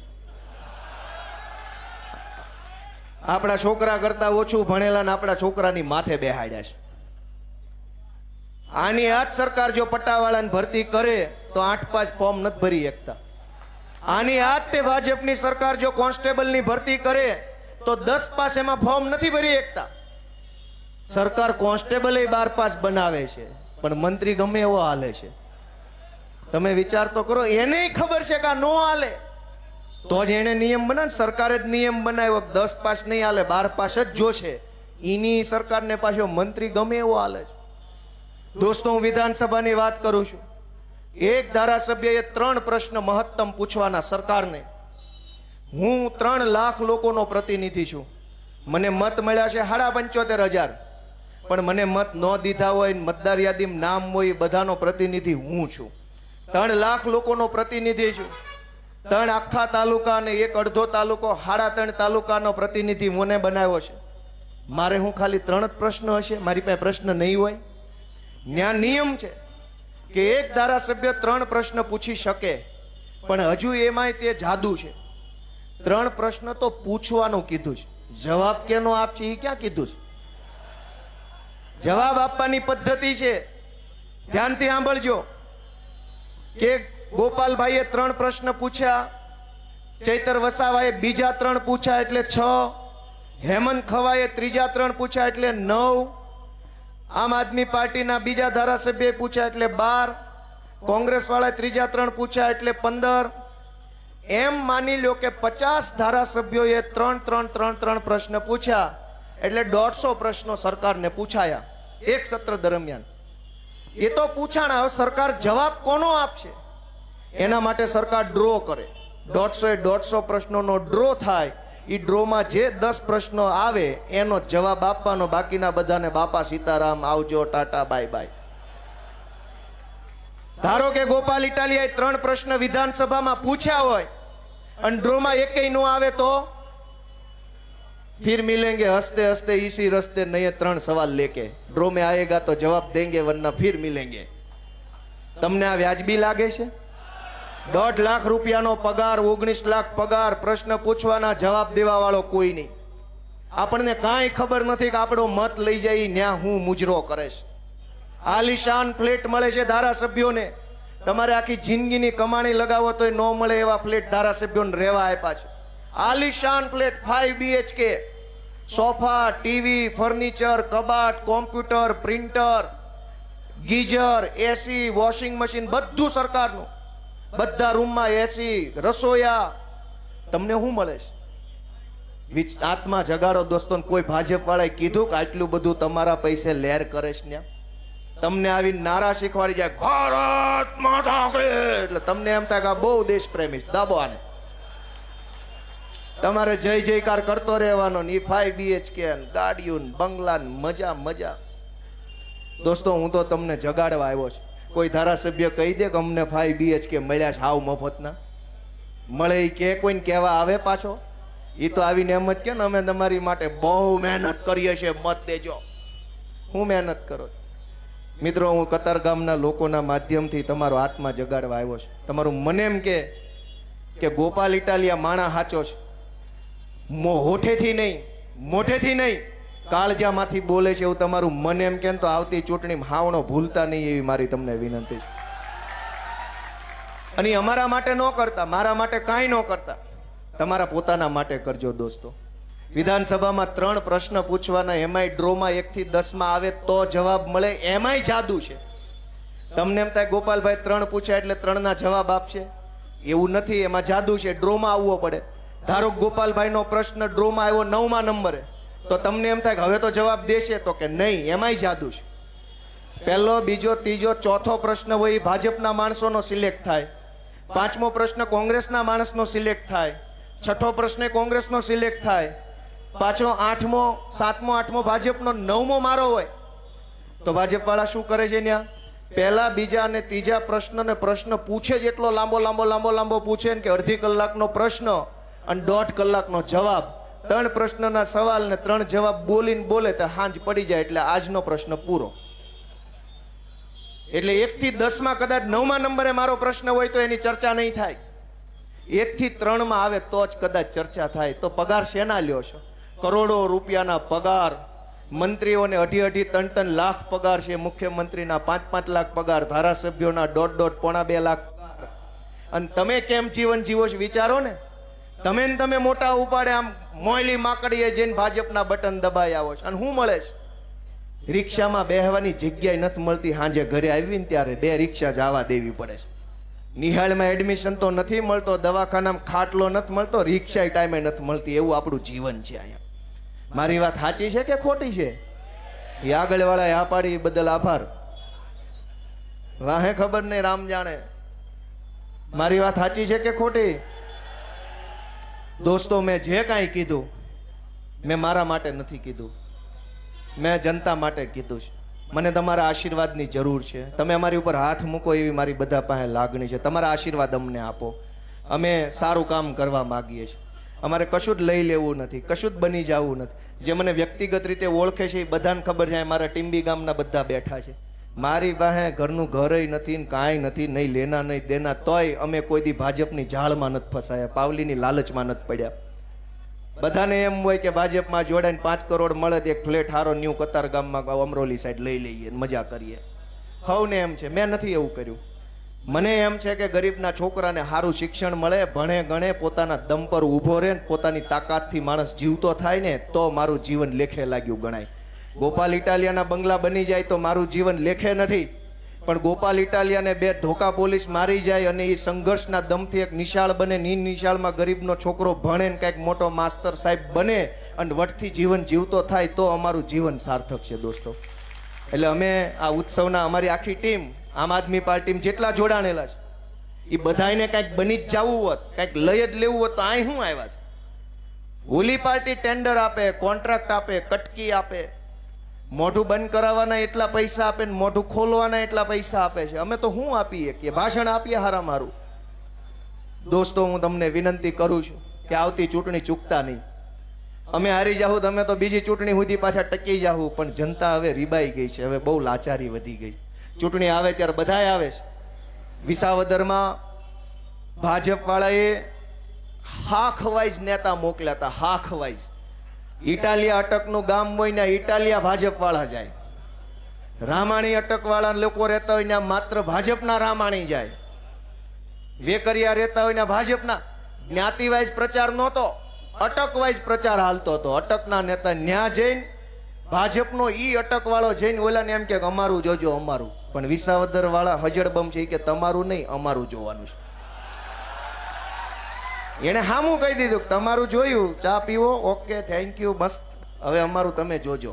આપણા છોકરા કરતા ઓછું ભણેલા ને આપણા છોકરાની માથે બેહાડ્યા છે. આની આ જ સરકાર જો પટ્ટાવાળાની ભરતી કરે તો 8-5 ફોર્મ નથી ભરી શકતા. આની આ જ તે ભાજપની સરકાર જો કોન્સ્ટેબલની ભરતી કરે તો 10 પાસ એમાં ફોર્મ નથી ભરી શકતા. સરકાર કોન્સ્ટેબલ 12 પાસ બનાવે છે, પણ મંત્રી ગમે એવો હાલે છે. તમે વિચાર તો કરો. એને ખબર છે કે આ નો હાલે, તો જ એને નિયમ બનાવે. સરકારે જ નિયમ બનાવ્યો 10 પાસ નહીં હાલે, 12 પાસ જ જોશે. એની સરકારને પાછો મંત્રી ગમે એવો હાલે છે. દોસ્તો, હું વિધાનસભાની વાત કરું છું. એક ધારાસભ્યએ 3 પ્રશ્ન મહત્તમ પૂછવાના સરકારને. હું 3 લાખ લોકોનો પ્રતિનિધિ છું. મને મત મળ્યા છે 75,000, પણ મને મત ન દીધા હોય, મતદાર યાદીમાં નામ હોય, બધાનો પ્રતિનિધિ હું છું. 3 લાખ લોકોનો પ્રતિનિધિ છું. 3 આખા તાલુકા અને 1 અડધો તાલુકો, 3.5 તાલુકાનો પ્રતિનિધિ મને બનાવ્યો છે. મારે હું ખાલી 3 જ પ્રશ્ન હશે? મારી પાસે પ્રશ્ન નહીં હોય? ન્યા નિયમ છે કે એક ધારાસભ્ય 3 પ્રશ્ન પૂછી શકે, પણ હજુ એમાંય તે જાદુ છે. 3 પ્રશ્ન તો પૂછવાનું કીધું છે, જવાબ કેનો આપશે એ ક્યાં કીધું છે? જવાબ આપવાની પદ્ધતિ છે. ધ્યાનથી સાંભળજો કે ગોપાલભાઈએ 3 પ્રશ્ન પૂછ્યા, ચૈતર વસાવાએ બીજા 3 પૂછ્યા એટલે 6, હેમંત ખવાએ ત્રીજા 3 પૂછ્યા એટલે 9, આમ આદમી પાર્ટીના બીજા ધારાસભ્યએ પૂછ્યા એટલે 12, કોંગ્રેસ વાળાએ ત્રીજા 3 પૂછ્યા એટલે 15. એમ માની લો કે 50 ધારાસભ્યોએ 3 પ્રશ્ન પૂછ્યા એટલે 150 પ્રશ્નો સરકારને પૂછાયા એક સત્ર દરમિયાન. એ તો પૂછાણા. હવે સરકાર જવાબ કોનો આપશે? એના માટે સરકાર ડ્રો કરે. 150 પ્રશ્નોનો ડ્રો થાય. એ ડ્રોમાં જે 10 પ્રશ્નો આવે એનો જવાબ આપવાનો, બાકીના બધાને બાપા સીતારામ, આવજો, ટાટા, બાય બાય. ધારો કે ગોપાલ ઇટાલિયાએ 3 પ્રશ્ન વિધાનસભામાં પૂછ્યા હોય અને ડ્રોમાં એકેય નો આવે તો फिर मिलेंगे हंसते हंसते इसी रस्ते नए 3 सवाल लेके. ड्रो में आएगा तो जवाब देंगे, वरना फिर मिलेंगे. તમને આ વ્યાજબી લાગે છે? 1.5 લાખ રૂપિયાનો પગાર, 19 લાખ પગાર, પ્રશ્ન પૂછવાના, જવાબ દેવા વાળો કોઈ નહીં. આપણને કાંઈ ખબર નથી કે આપણો મત લઈ જાય ન્યા હું મુજરો કરે છે. આલિશાન ફ્લેટ મળે છે ધારાસભ્યોને. તમારે આખી જિંદગીની કમાણી લગાવો તોય ન મળે એવા ફ્લેટ ધારાસભ્યોને રહેવા આપ્યા છે. આલિશાન flat, 5 BHK, sofa, TV, furniture, કબાટ, computer, printer, geyser, AC, washing machine, બધું સરકારનું. બધા રૂમમાં એસી, રસોયા. તમને શું મળે છે? આત્મા જગાડો દોસ્તો. કોઈ ભાજપ વાળાએ કીધું કે આટલું બધું તમારા પૈસે લેર કરે છે ને? તમને આવી નારા શીખવાડી જાય ભારત માતા કી, એટલે તમને એમ થાય કે આ બહુ દેશ પ્રેમી. દાબો આને. તમારે જય જયકાર કરતો રહેવાનો ને 5 BHK ગાડીઓ, બંગલા, મજા મજા. દોસ્તો, હું તો તમને જગાડવા આવ્યો છું. કોઈ ધારાસભ્ય કહી દે કે અમને 5 BHK મળ્યા છે હાવ મફતના? મળે એ કે કોઈને કહેવા આવે પાછો? એ તો આવીને એમ જ કે ને અમે તમારી માટે બહુ મહેનત કરીએ છીએ, મત દેજો. હું મહેનત કરો? મિત્રો, હું કતારગામના લોકોના માધ્યમથી તમારો આત્મા જગાડવા આવ્યો છું. તમારું મને એમ કે ગોપાલ ઇટાલિયા માણા સાચો છે. હોઠેથી નહીં, મોઢેથી નહીં, કાળજામાંથી બોલે છે એવું તમારું મને એમ કે તો આવતી ચૂંટણીમાં હાવણો ભૂલતા નહીં, એવી મારી તમને વિનંતી છે. અને અમારા માટે ન કરતા, મારા માટે કાંઈ ન કરતા, તમારા પોતાના માટે કરજો દોસ્તો. વિધાનસભામાં 3 પ્રશ્ન પૂછવાના, એમાંય ડ્રોમાં 1 થી 10 માં આવે તો જવાબ મળે, એમાંય જાદુ છે. તમને એમ થાય ગોપાલભાઈ 3 પૂછ્યા એટલે 3 ના જવાબ આપશે, એવું નથી. એમાં જાદુ છે. ડ્રોમાં આવવો પડે. ધારો ગોપાલભાઈનો પ્રશ્ન ડ્રોમાં આવ્યો 9મા નંબરે, તો તમને એમ થાય કે હવે તો જવાબ દેશે, તો કે નહીં, એમાંય જાદુ છે. પહેલો, બીજો, ત્રીજો, ચોથો પ્રશ્ન હોય એ ભાજપના માણસોનો સિલેક્ટ થાય. 5મો પ્રશ્ન કોંગ્રેસના માણસનો સિલેક્ટ થાય. 6થો પ્રશ્ન કોંગ્રેસનો સિલેક્ટ થાય. પાછો 8મો, 7મો, 8મો ભાજપનો, 9મો મારો હોય. તો ભાજપવાળા શું કરે છે ત્યાં? પહેલા બીજા અને ત્રીજા પ્રશ્ન પૂછે જ એટલો લાંબો પૂછે ને કે અડધી કલાકનો પ્રશ્ન અને 1.5 કલાકનો જવાબ. 3 પ્રશ્નના સવાલ ને 3 જવાબ બોલે તો હાંજ પડી જાય એટલે આજનો પ્રશ્ન પૂરો. એટલે 1 થી 10 માં કદાચ 9મા નંબરે મારો પ્રશ્ન હોય તો એની ચર્ચા નહીં થાય. 1 થી 3 માં આવે તો જ કદાચ ચર્ચા થાય. તો પગાર શેના લ્યો છો? કરોડો રૂપિયાના પગાર, મંત્રીઓને 2.5-3 લાખ પગાર છે, મુખ્યમંત્રીના 5-5 લાખ પગાર, ધારાસભ્યોના 1.5 પોણા 2 લાખ પગાર. અને તમે કેમ જીવન જીવો છો વિચારો ને. તમે મોટા ઉપાડે આમ મોયલી માકડીએ જઈને ભાજપના બટન દબાઈ આવો છો અને શું મળે છે? રિક્ષામાં બેહવાની જગ્યાએ નથી મળતી. સાંજે ઘરે આવીને ત્યારે 2 રિક્ષા જવા દેવી પડે છે. નિહાળમાં એડમિશન તો નથી મળતો, દવાખાનામાં ખાટલો નથી મળતો, રિક્ષા ટાઈમે નથી મળતી. એવું આપણું જીવન છે અહીંયા. મારી વાત સાચી છે કે ખોટી છે? એ આગળ વાળા આ પાડી બદલ આભાર. વાહે ખબર નહીં, રામ જાણે. મારી વાત સાચી છે કે ખોટી? દોસ્તો, મેં જે કાંઈ કીધું મેં મારા માટે નથી કીધું, મેં જનતા માટે કીધું છે. મને તમારા આશીર્વાદની જરૂર છે. તમે અમારી ઉપર હાથ મૂકો એવી મારી બધા પાસે લાગણી છે. તમારા આશીર્વાદ અમને આપો. અમે સારું કામ કરવા માગીએ છીએ. અમારે કશું જ લઈ લેવું નથી, કશું જ બની જવું નથી. જે મને વ્યક્તિગત રીતે ઓળખે છે એ બધાને ખબર છે. મારા ટીંબી ગામના બધા બેઠા છે. મારી પાસે ઘરનું ઘરય નથી ને કાંઈ નથી, નહીં લેના નહીં દેના. તોય અમે કોઈ દી ભાજપની જાળમાં નથી ફસાયા, પાવલીની લાલચમાં નથી પડ્યા. બધાને એમ હોય કે ભાજપમાં જોડાઈને 5 કરોડ મળે તો એક ફ્લેટ હારો ન્યૂ કતાર ગામમાં અમરોલી સાઈડ લઈ લઈએ, મજા કરીએ. હવને એમ છે. મેં નથી એવું કર્યું. મને એમ છે કે ગરીબના છોકરાને સારું શિક્ષણ મળે, ભણે ગણે, પોતાના દમ પર ઊભો રહે, પોતાની તાકાતથી માણસ જીવતો થાય ને તો મારું જીવન લેખે લાગ્યું ગણાય. ગોપાલ ઇટાલિયાના બંગલા બની જાય તો મારું જીવન લેખે નથી. પણ ગોપાલ ઇટાલિયાને 2 ધોકા પોલીસ મારી જાય અને એ સંઘર્ષના દમથી એક નિશાળ બને, નિશાળમાં ગરીબનો છોકરો ભણે ને કંઈક મોટો માસ્તર સાહેબ બને અને વટથી જીવન જીવતો થાય તો અમારું જીવન સાર્થક છે દોસ્તો. એટલે અમે આ ઉત્સવના અમારી આખી ટીમ, આમ આદમી પાર્ટીમાં જેટલા જોડાણેલા છે એ બધાને કંઈક બની જ જવું હોત, કંઈક લઈ જ લેવું હોત તો અહીં શું આવ્યા છે? ઓલી પાર્ટી ટેન્ડર આપે, કોન્ટ્રાક્ટ આપે, કટકી આપે, મોઢું બંધ કરાવવાના એટલા પૈસા આપે ને મોઢું ખોલવાના એટલા પૈસા આપે છે. અમે તો શું આપીએ કે ભાષણ આપીએ હારા મારું. દોસ્તો, હું તમને વિનંતી કરું છું કે આવતી ચૂંટણી ચૂકતા નહીં. અમે હારી જાહું તમે તો બીજી ચૂંટણી સુધી પાછા ટકી જાહું. પણ જનતા હવે રીબાઈ ગઈ છે, હવે બહુ લાચારી વધી ગઈ. ચૂંટણી આવે ત્યારે બધાય આવે છે. વિસાવદરમાં ભાજપ વાળાએ હાખ વાઇઝ નેતા મોકલ્યા હતા, હાખ વાઇઝ. ઇટાલિયા અટકનું ગામ હોય ને ઇટાલિયા ભાજપ વાળા જાય. રામાણી અટક વાળા લોકો રહેતા હોય ને માત્ર ભાજપના રામાણી જાય. વેકરિયા રહેતા હોય ને ભાજપના. જ્ઞાતિ વાઇઝ પ્રચાર નહોતો, અટક વાઇઝ પ્રચાર હાલતો હતો. અટકના નેતા ન્યા જઈને ભાજપનો ઈ અટક વાળો જઈને ઓલાને એમ કે અમારું જોજો, અમારું. પણ વિસાવદર વાળા હજડબમ છે કે તમારું નહીં, અમારું જોવાનું છે. એને હામું કહી દીધું તમારું જોયું, ચા પીવો, ઓકે થેન્ક યુ, મસ્ત, હવે અમારું તમે જોજો.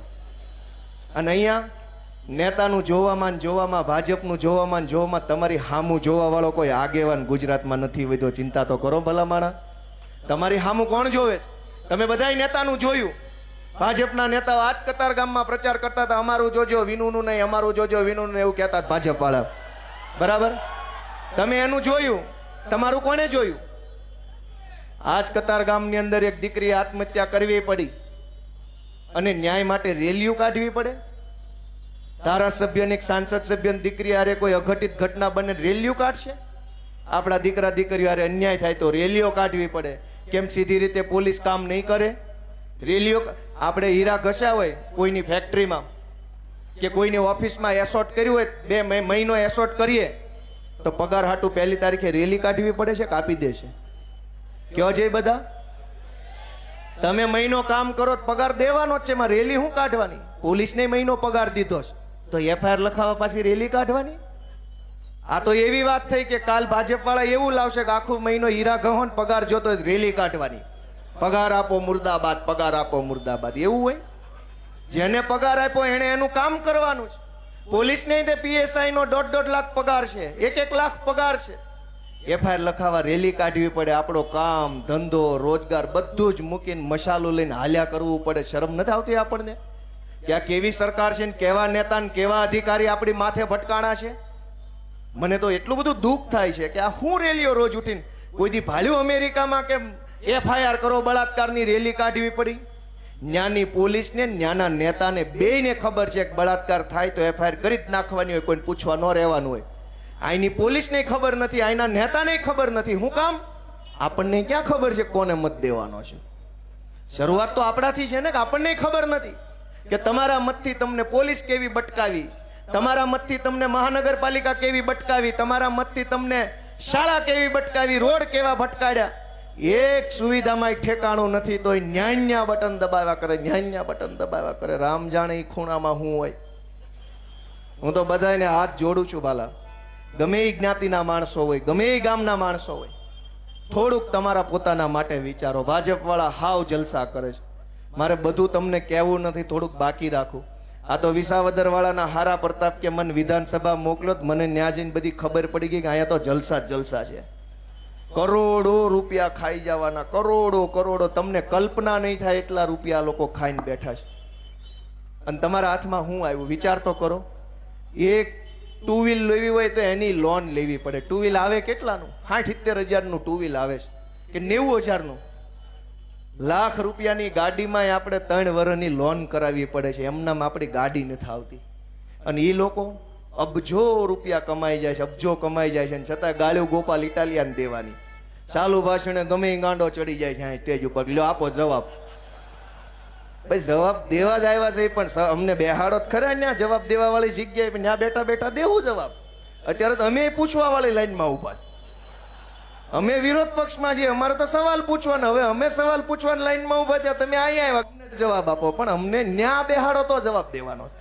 અને અહીંયા નેતાનું જોવામાં ભાજપનું જોવામાં તમારી હામું જોવા વાળો કોઈ આગેવાન ગુજરાતમાં નથી વધ્યો. ચિંતા તો કરો ભલા માણા. તમારી હામું કોણ જોવે છે? તમે બધાય નેતાનું જોયું. ભાજપના નેતાઓ આજ કતાર ગામમાં પ્રચાર કરતા હતા, અમારું જોજો, વિનુનું નહીં, અમારું જોજો, વિનુનું, એવું કહેતા ભાજપ વાળા. બરાબર? તમે એનું જોયું, તમારું કોને જોયું? આજ કતાર ગામની અંદર એક દીકરીએ આત્મહત્યા કરવી પડી અને ન્યાય માટે રેલીઓ કાઢવી પડે. ધારાસભ્યની, સાંસદ સભ્યની દીકરી હારે કોઈ અઘટિત ઘટના બને રેલીઓ કાઢશે? આપણા દીકરા દીકરીઓ હારે અન્યાય થાય તો રેલીઓ કાઢવી પડે. કેમ સીધી રીતે પોલીસ કામ નહીં કરે? રેલીઓ. આપણે હીરા ઘસ્યા હોય કોઈની ફેક્ટરીમાં કે કોઈની ઓફિસમાં એસોર્ટ કર્યું હોય, 2 મહિનો એસોર્ટ કરીએ તો પગાર હાટું 1લી તારીખે રેલી કાઢવી પડે છે કે આપી દેશે? કયો છે બધા? તમે મહિનો કામ કરો તો પગાર દેવાનો જ છે, એમાં રેલી શું કાઢવાની? પોલીસને મહિનો પગાર દીધો છે તો એફઆઈઆર લખાવવા પાછી રેલી કાઢવાની? આ તો એવી વાત થઈ કે કાલ ભાજપ વાળા એવું લાવશે કે આખો મહિનો હીરા ગહોન પગાર જોતો રેલી કાઢવાની. પગાર આપો મુર્દાબાદ, પગાર આપો મુર્દાબાદ. એવું હોય? જેને પગાર આપ્યો એને એનું કામ કરવાનું છે. પોલીસને તે પીએસઆઈ નો 1.5 લાખ પગાર છે, 1 લાખ પગાર છે. એફઆઈઆર લખાવા રેલી કાઢવી પડે. આપણો કામ ધંધો રોજગાર બધું જ મૂકીને મસાલો લઈને હાલ્યા કરવું પડે. શરમ નથી આવતી આપણને કે આ કેવી સરકાર છે ને કેવા નેતા ને કેવા અધિકારી આપણી માથે ભટકાણા છે. મને તો એટલું બધું દુઃખ થાય છે કે આ હું રેલીઓ રોજ ઉઠીને કોઈ દી ભાલ્યું અમેરિકામાં કે FIR કરો બળાત્કારની રેલી કાઢવી પડી. ન્યાની પોલીસને ન્યાના નેતાને બેયને ખબર છે કે બળાત્કાર થાય તો FIR કરી જ નાખવાની હોય, કોઈને પૂછવા ન રહેવાનું હોય. અહીંની પોલીસને ખબર નથી, અહીંના નેતાને ખબર નથી. હું કામ? આપણને ક્યાં ખબર છે કોને મત દેવાનો છે? શરૂઆત તો આપણાથી છે ને કે આપણને ખબર નથી કે તમારા મતથી તમને પોલીસ કેવી બટકાવી, તમારા મતથી તમને મહાનગરપાલિકા કેવી બટકાવી, તમારા મતથી તમને શાળા કેવી બટકાવી, રોડ કેવા ભટકાડ્યા. એક સુવિધામાં ઠેકાણું નથી તોય ન્યાન્યા બટન દબાવ્યા કરે, ન્યાન્યા બટન દબાવ્યા કરે. રામ જાણે એ ખૂણામાં હું હોય. હું તો બધાને હાથ જોડું છું બાલા, ગમે એ જ્ઞાતિના માણસો હોય, ગમે એ ગામના માણસો હોય, થોડુંક તમારા પોતાના માટે વિચારો. ભાજપ વાળા હાવ જલસા કરે છે. મારે બધું તમને કહેવું નથી, થોડુંક બાકી રાખું. આ તો વિસાવદર વાળાના હારા પ્રતાપ કે મને વિધાનસભા મોકલ્યો, મને ન્યા જઈને બધી ખબર પડી ગઈ કે અહીંયા તો જલસા જ જલસા છે. કરોડો રૂપિયા ખાઈ જવાના, કરોડો. તમને કલ્પના નહીં થાય એટલા રૂપિયા લોકો ખાઈને બેઠા છે. અને તમારા હાથમાં હું આવ્યું વિચાર તો કરો. એક ટુ વ્હીલ લેવી હોય તો એની લોન લેવી પડે. ટુ વ્હીલ આવે કેટલાનું? 60-70,000નું ટુ વ્હીલ આવે છે કે 90,000નું. લાખ રૂપિયાની ગાડીમાં આપણે 3 વર્ષની લોન કરાવવી પડે છે. એમનામ આપણી ગાડી નથી આવતી. અને એ લોકો અબજો રૂપિયા કમાઈ જાય છે, અબજો કમાઈ જાય છે, છતાં ગાળ્યો ગોપાલ ઇટાલિયાને દેવાની. ચાલુ ભાષણે ગમે એ ગાંડો ચડી જાય છે સ્ટેજ ઉપર. લ્યો આપો જવાબ. ભાઈ જવાબ દેવા જ આવ્યા છે, પણ અમને બેહાડો જ ખરા ત્યાં જવાબ દેવા વાળી જગ્યાએ. ત્યાં બેઠા બેઠા દેવું જવાબ. અત્યારે તો અમે પૂછવા વાળી લાઈનમાં ઉભા છે. અમે વિરોધ પક્ષમાં છીએ, અમારે તો સવાલ પૂછવાના. હવે અમે સવાલ પૂછવાની લાઈનમાં ઉભા થયા, તમે અહીંયા આવ્યા જવાબ આપો, પણ અમને ન્યા બેહાડો તો જવાબ દેવાનો છે.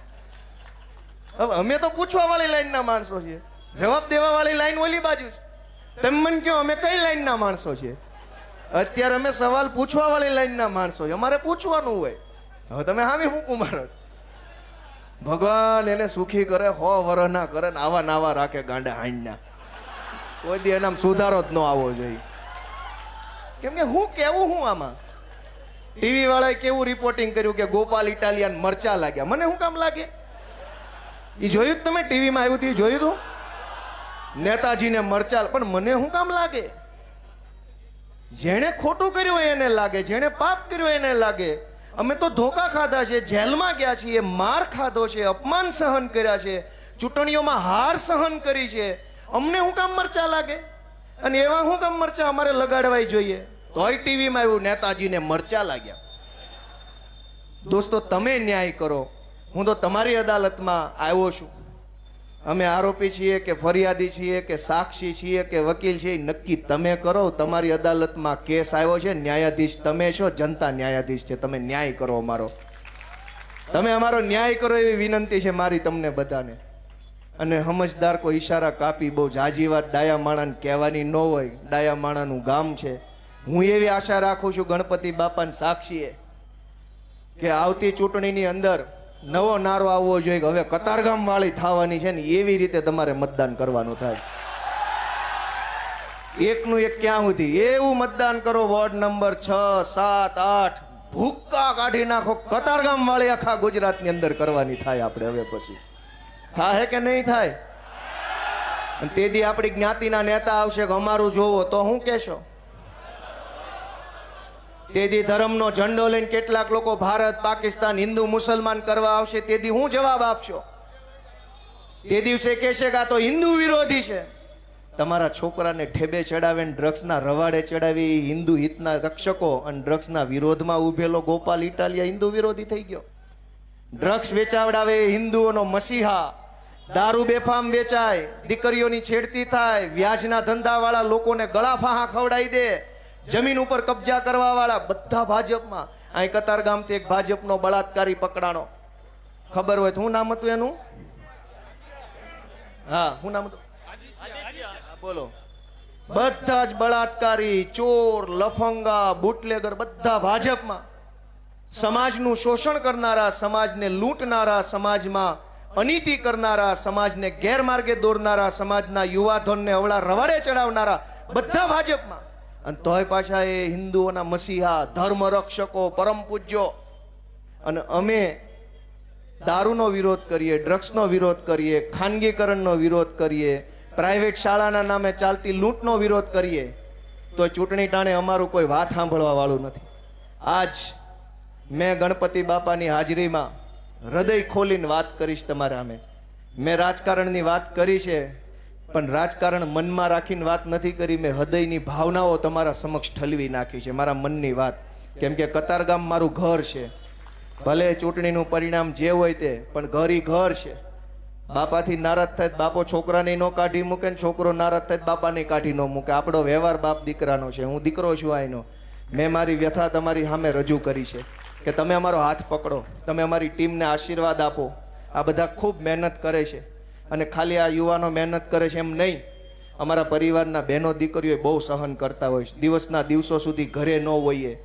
હવે અમે તો પૂછવા વાળી લાઈનના માણસો છીએ, જવાબ દેવા વાળી લાઈન ઓલી બાજુ છે. તમે મને કહો અમે કઈ લાઈનના માણસો છીએ? અત્યારે અમે સવાલ પૂછવા વાળી લાઈનના માણસો છીએ, અમારે પૂછવાનું હોય. હવે તમે હામી હું કુમારો છો? ભગવાન એને સુખી કરે, 100 વર્ષ ના કરે ને આવા નાવા રાખે ગાંડા હાંડના. કોઈ દી એનામ સુધારો જ ન આવવો જોઈએ. કેમ કે હું કેવું હું આમાં ટીવી વાળાએ કેવું રિપોર્ટિંગ કર્યું કે ગોપાલ ઇટાલિયન મરચા લાગ્યા. મને શું કામ લાગે? એ જોયું તમે ટીવીમાં આવ્યું હતું, જોયું હતું નેતાજીને મરચા. પણ મને શું કામ લાગે? જેણે ખોટું કર્યું એને લાગે, જેણે પાપ કર્યું એને લાગે. અમે તો ધોકા ખાધા છે, જેલમાં ગયા છીએ, માર ખાધો છે, અપમાન સહન કર્યા છે, ચૂંટણીઓમાં હાર સહન કરી છે. અમને શું કામ મરચા લાગે? અને એવા શું કામ મરચા અમારે લગાડવાય જોઈએ? તોય ટીવીમાં આવ્યું નેતાજીને મરચા લાગ્યા. દોસ્તો તમે ન્યાય કરો. હું તો તમારી અદાલતમાં આવ્યો છું. અમે આરોપી છીએ કે ફરિયાદી છીએ કે સાક્ષી છીએ કે વકીલ છીએ, નક્કી તમે કરો. તમારી અદાલતમાં કેસ આવ્યો છે, ન્યાયાધીશ તમે છો, જનતા ન્યાયાધીશ છે. તમે ન્યાય કરો અમારો, તમે અમારો ન્યાય કરો એવી વિનંતી છે મારી તમને બધાને. અને સમજદાર કોઈ ઈશારા કાપી બહુ જાજી વાત ડાયા માણાને કહેવાની ન હોય. ડાયા માણાનું ગામ છે. હું એવી આશા રાખું છું ગણપતિ બાપાને સાક્ષીએ કે આવતી ચૂંટણીની અંદર નવો નારો આવવો જોઈએ કે હવે કતારગામ વાળી થવાની છે ને એવી રીતે તમારે મતદાન કરવાનું થાય. એકનું એક ક્યાં સુધી એવું મતદાન કરો. વોર્ડ નંબર 6, 7, 8 ભૂક્કા કાઢી નાખો. કતારગામ વાળી આખા ગુજરાતની અંદર કરવાની થાય. આપણે હવે પછી થાય કે નહીં થાય? અને તેથી આપણી જ્ઞાતિના નેતા આવશે કે અમારું જોવો, તો હું કહેશો? તેથી ધર્મનો ઝંડો લઈને કેટલાક લોકો ભારત પાકિસ્તાન હિન્દુ મુસલમાન કરવા આવશે. તેથી હું જવાબ આપશો? તે દિવસે કહેશે કે આ તો હિન્દુ વિરોધી છે. તમારા છોકરાને ઠેબે ચડાવે ને ડ્રગ્સના રવાડે ચડાવી હિન્દુ હિતના રક્ષકો અને ડ્રગ્સના વિરોધમાં ઉભેલો ગોપાલ ઇટાલિયા હિન્દુ વિરોધી થઈ ગયો. ડ્રગ્સ વેચાવડાવે હિન્દુઓનો મસીહા. દારૂ બેફામ વેચાય, દીકરીઓની છેડતી થાય, વ્યાજના ધંધાવાળા લોકોને ગળા ફાહા ખવડાવી દે, જમીન ઉપર કબજા કરવા વાળા બધા ભાજપમાં. અહીં કતારગામથી એક ભાજપનો બળાત્કારી પકડાણો. ખબર હોય તો શું નામ હતું એનું? હા, શું નામ હતું? બોલો. બધા જ બળાત્કારી, ચોર, લફંગા, બુટલેગર બધા ભાજપમાં. સમાજનું શોષણ કરનારા, સમાજને લૂંટનારા, સમાજમાં અનીતિ કરનારા, સમાજને ગેરમાર્ગે દોરનારા, સમાજના યુવાધનને અવળા રવાડે ચડાવનારા બધા ભાજપમાં. અને તોય પાછા એ હિન્દુઓના મસીહા, ધર્મ રક્ષકો, પરમ પૂજ્યો. અને અમે દારૂનો વિરોધ કરીએ, ડ્રગ્સનો વિરોધ કરીએ, ખાનગીકરણનો વિરોધ કરીએ, પ્રાઇવેટ શાળાના નામે ચાલતી લૂંટનો વિરોધ કરીએ, તો ચૂંટણી ટાણે અમારું કોઈ વાત સાંભળવા વાળું નથી. આજ મેં ગણપતિ બાપાની હાજરીમાં હૃદય ખોલીને વાત કરીશ તમારા સામે. મેં રાજકારણની વાત કરી છે, પણ રાજકારણ મનમાં રાખીને વાત નથી કરી. મેં હૃદયની ભાવનાઓ તમારા સમક્ષ ઠલવી નાખી છે, મારા મનની વાત. કેમ કે કતારગામ મારું ઘર છે. ભલે ચૂંટણીનું પરિણામ જે હોય તે, પણ ઘર ઈ ઘર છે. બાપાથી નારાજ થાય તો બાપો છોકરાને ન કાઢી મૂકે ને છોકરો નારાજ થાય તો બાપાને કાઢી ન મૂકે. આપણો વ્યવહાર બાપ દીકરાનો છે. હું દીકરો છું આઈનો. મેં મારી વ્યથા તમારી સામે રજૂ કરી છે કે તમે અમારો હાથ પકડો, તમે અમારી ટીમને આશીર્વાદ આપો. આ બધા ખૂબ મહેનત કરે છે, અને ખાલી આ યુવાનો મહેનત કરે છે એમ નહીં, અમારા પરિવારના બહેનો દીકરીઓ બહુ સહન કરતા હોય છે. દિવસના દિવસો સુધી ઘરે ન હોઈએ.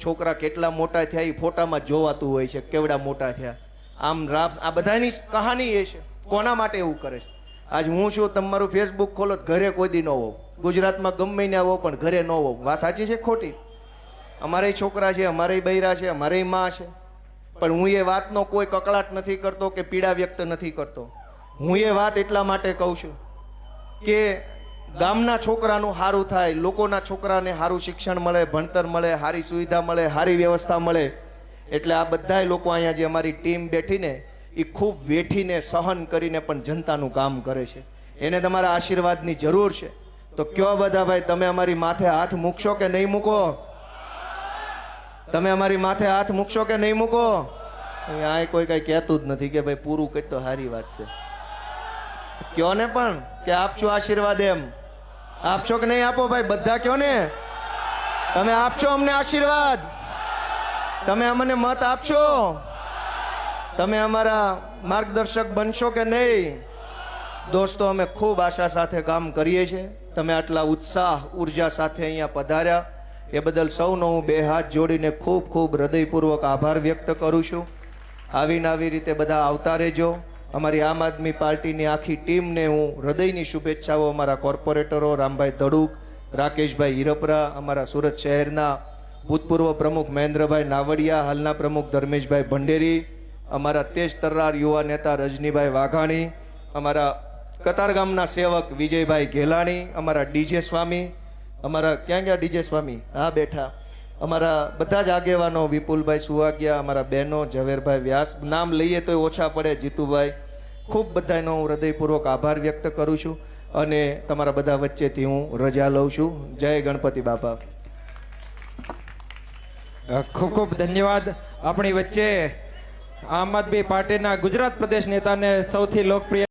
છોકરા કેટલા મોટા થયા એ ફોટામાં જોવાતું હોય છે, કેવડા મોટા થયા. આમ આ બધાની કહાની એ છે. કોના માટે એવું કરે છે? આજ હું છું, તમારું ફેસબુક ખોલો તો ઘરે કોઈ દી ન હોવ. ગુજરાતમાં ગમે ને આવો પણ ઘરે ન હોવ. વાત સાચી છે ખોટી? અમારે છોકરા છે, અમારે બૈરા છે, અમારે માં છે, પણ હું એ વાતનો કોઈ કકળાટ નથી કરતો કે પીડા વ્યક્ત નથી કરતો. હું એ વાત એટલા માટે કહું છું કે ગામના છોકરાનું સારું થાય, લોકોના છોકરાને સારું શિક્ષણ મળે, ભણતર મળે, સારી સુવિધા મળે, સારી વ્યવસ્થા મળે. એટલે આ બધા લોકો અહીંયા જે અમારી ટીમ બેઠીને એ ખૂબ વેઠીને સહન કરીને પણ જનતાનું કામ કરે છે. એને તમારા આશીર્વાદની જરૂર છે. તો કયો બધા ભાઈ, તમે અમારી માથે હાથ મૂકશો કે નહીં મૂકો? તમે અમારી માથે હાથ મૂકશો કે નહીં મૂકો? આ કોઈ કઈ કહેતું જ નથી કે ભાઈ પૂરું કરી તો સારી વાત છે. કયો ને પણ કે આપશો આશીર્વાદ. એમ આપશો કે નહીં આપો ભાઈ? બધા કયો ને, તમે આપશો અમને આશીર્વાદ? તમે અમને મત આપશો? તમે અમારા માર્ગદર્શક બનશો કે નહીં? દોસ્તો, અમે ખૂબ આશા સાથે કામ કરીએ છીએ. તમે આટલા ઉત્સાહ ઉર્જા સાથે અહીંયા પધાર્યા એ બદલ સૌનો હું બે હાથ જોડીને ખૂબ ખૂબ હૃદયપૂર્વક આભાર વ્યક્ત કરું છું. આવી રીતે બધા આવતા રહેજો. અમારી આમ આદમી પાર્ટીની આખી ટીમને હું હૃદયની શુભેચ્છાઓ, અમારા કોર્પોરેટરો રામભાઈ ધડુક, રાકેશભાઈ હિરપરા, અમારા સુરત શહેરના ભૂતપૂર્વ પ્રમુખ મહેન્દ્રભાઈ નાવડિયા, હાલના પ્રમુખ ધર્મેશભાઈ ભંડેરી, અમારા તેજ તર્રાર યુવા નેતા રજનીભાઈ વાઘાણી, અમારા કતારગામના સેવક વિજયભાઈ ઘેલાણી, અમારા ડીજે સ્વામી, અમારા ક્યાં ગયા ડીજે સ્વામી? હા, બેઠા. અમારા બધા જ આગેવાનો, વિપુલભાઈ સુવાગિયા, અમારા બહેનો ઝવેરભાઈ વ્યાસ, નામ લઈએ તો ઓછા પડે, જીતુભાઈ, ખૂબ બધાનો હું હૃદયપૂર્વક આભાર વ્યક્ત કરું છું. અને તમારા બધા વચ્ચેથી હું રજા લઉં છું. જય ગણપતિ બાપા. ખૂબ ખૂબ ધન્યવાદ. આપણી વચ્ચે આમ આદમી પાર્ટીના ગુજરાત પ્રદેશ નેતાને સૌથી લોકપ્રિય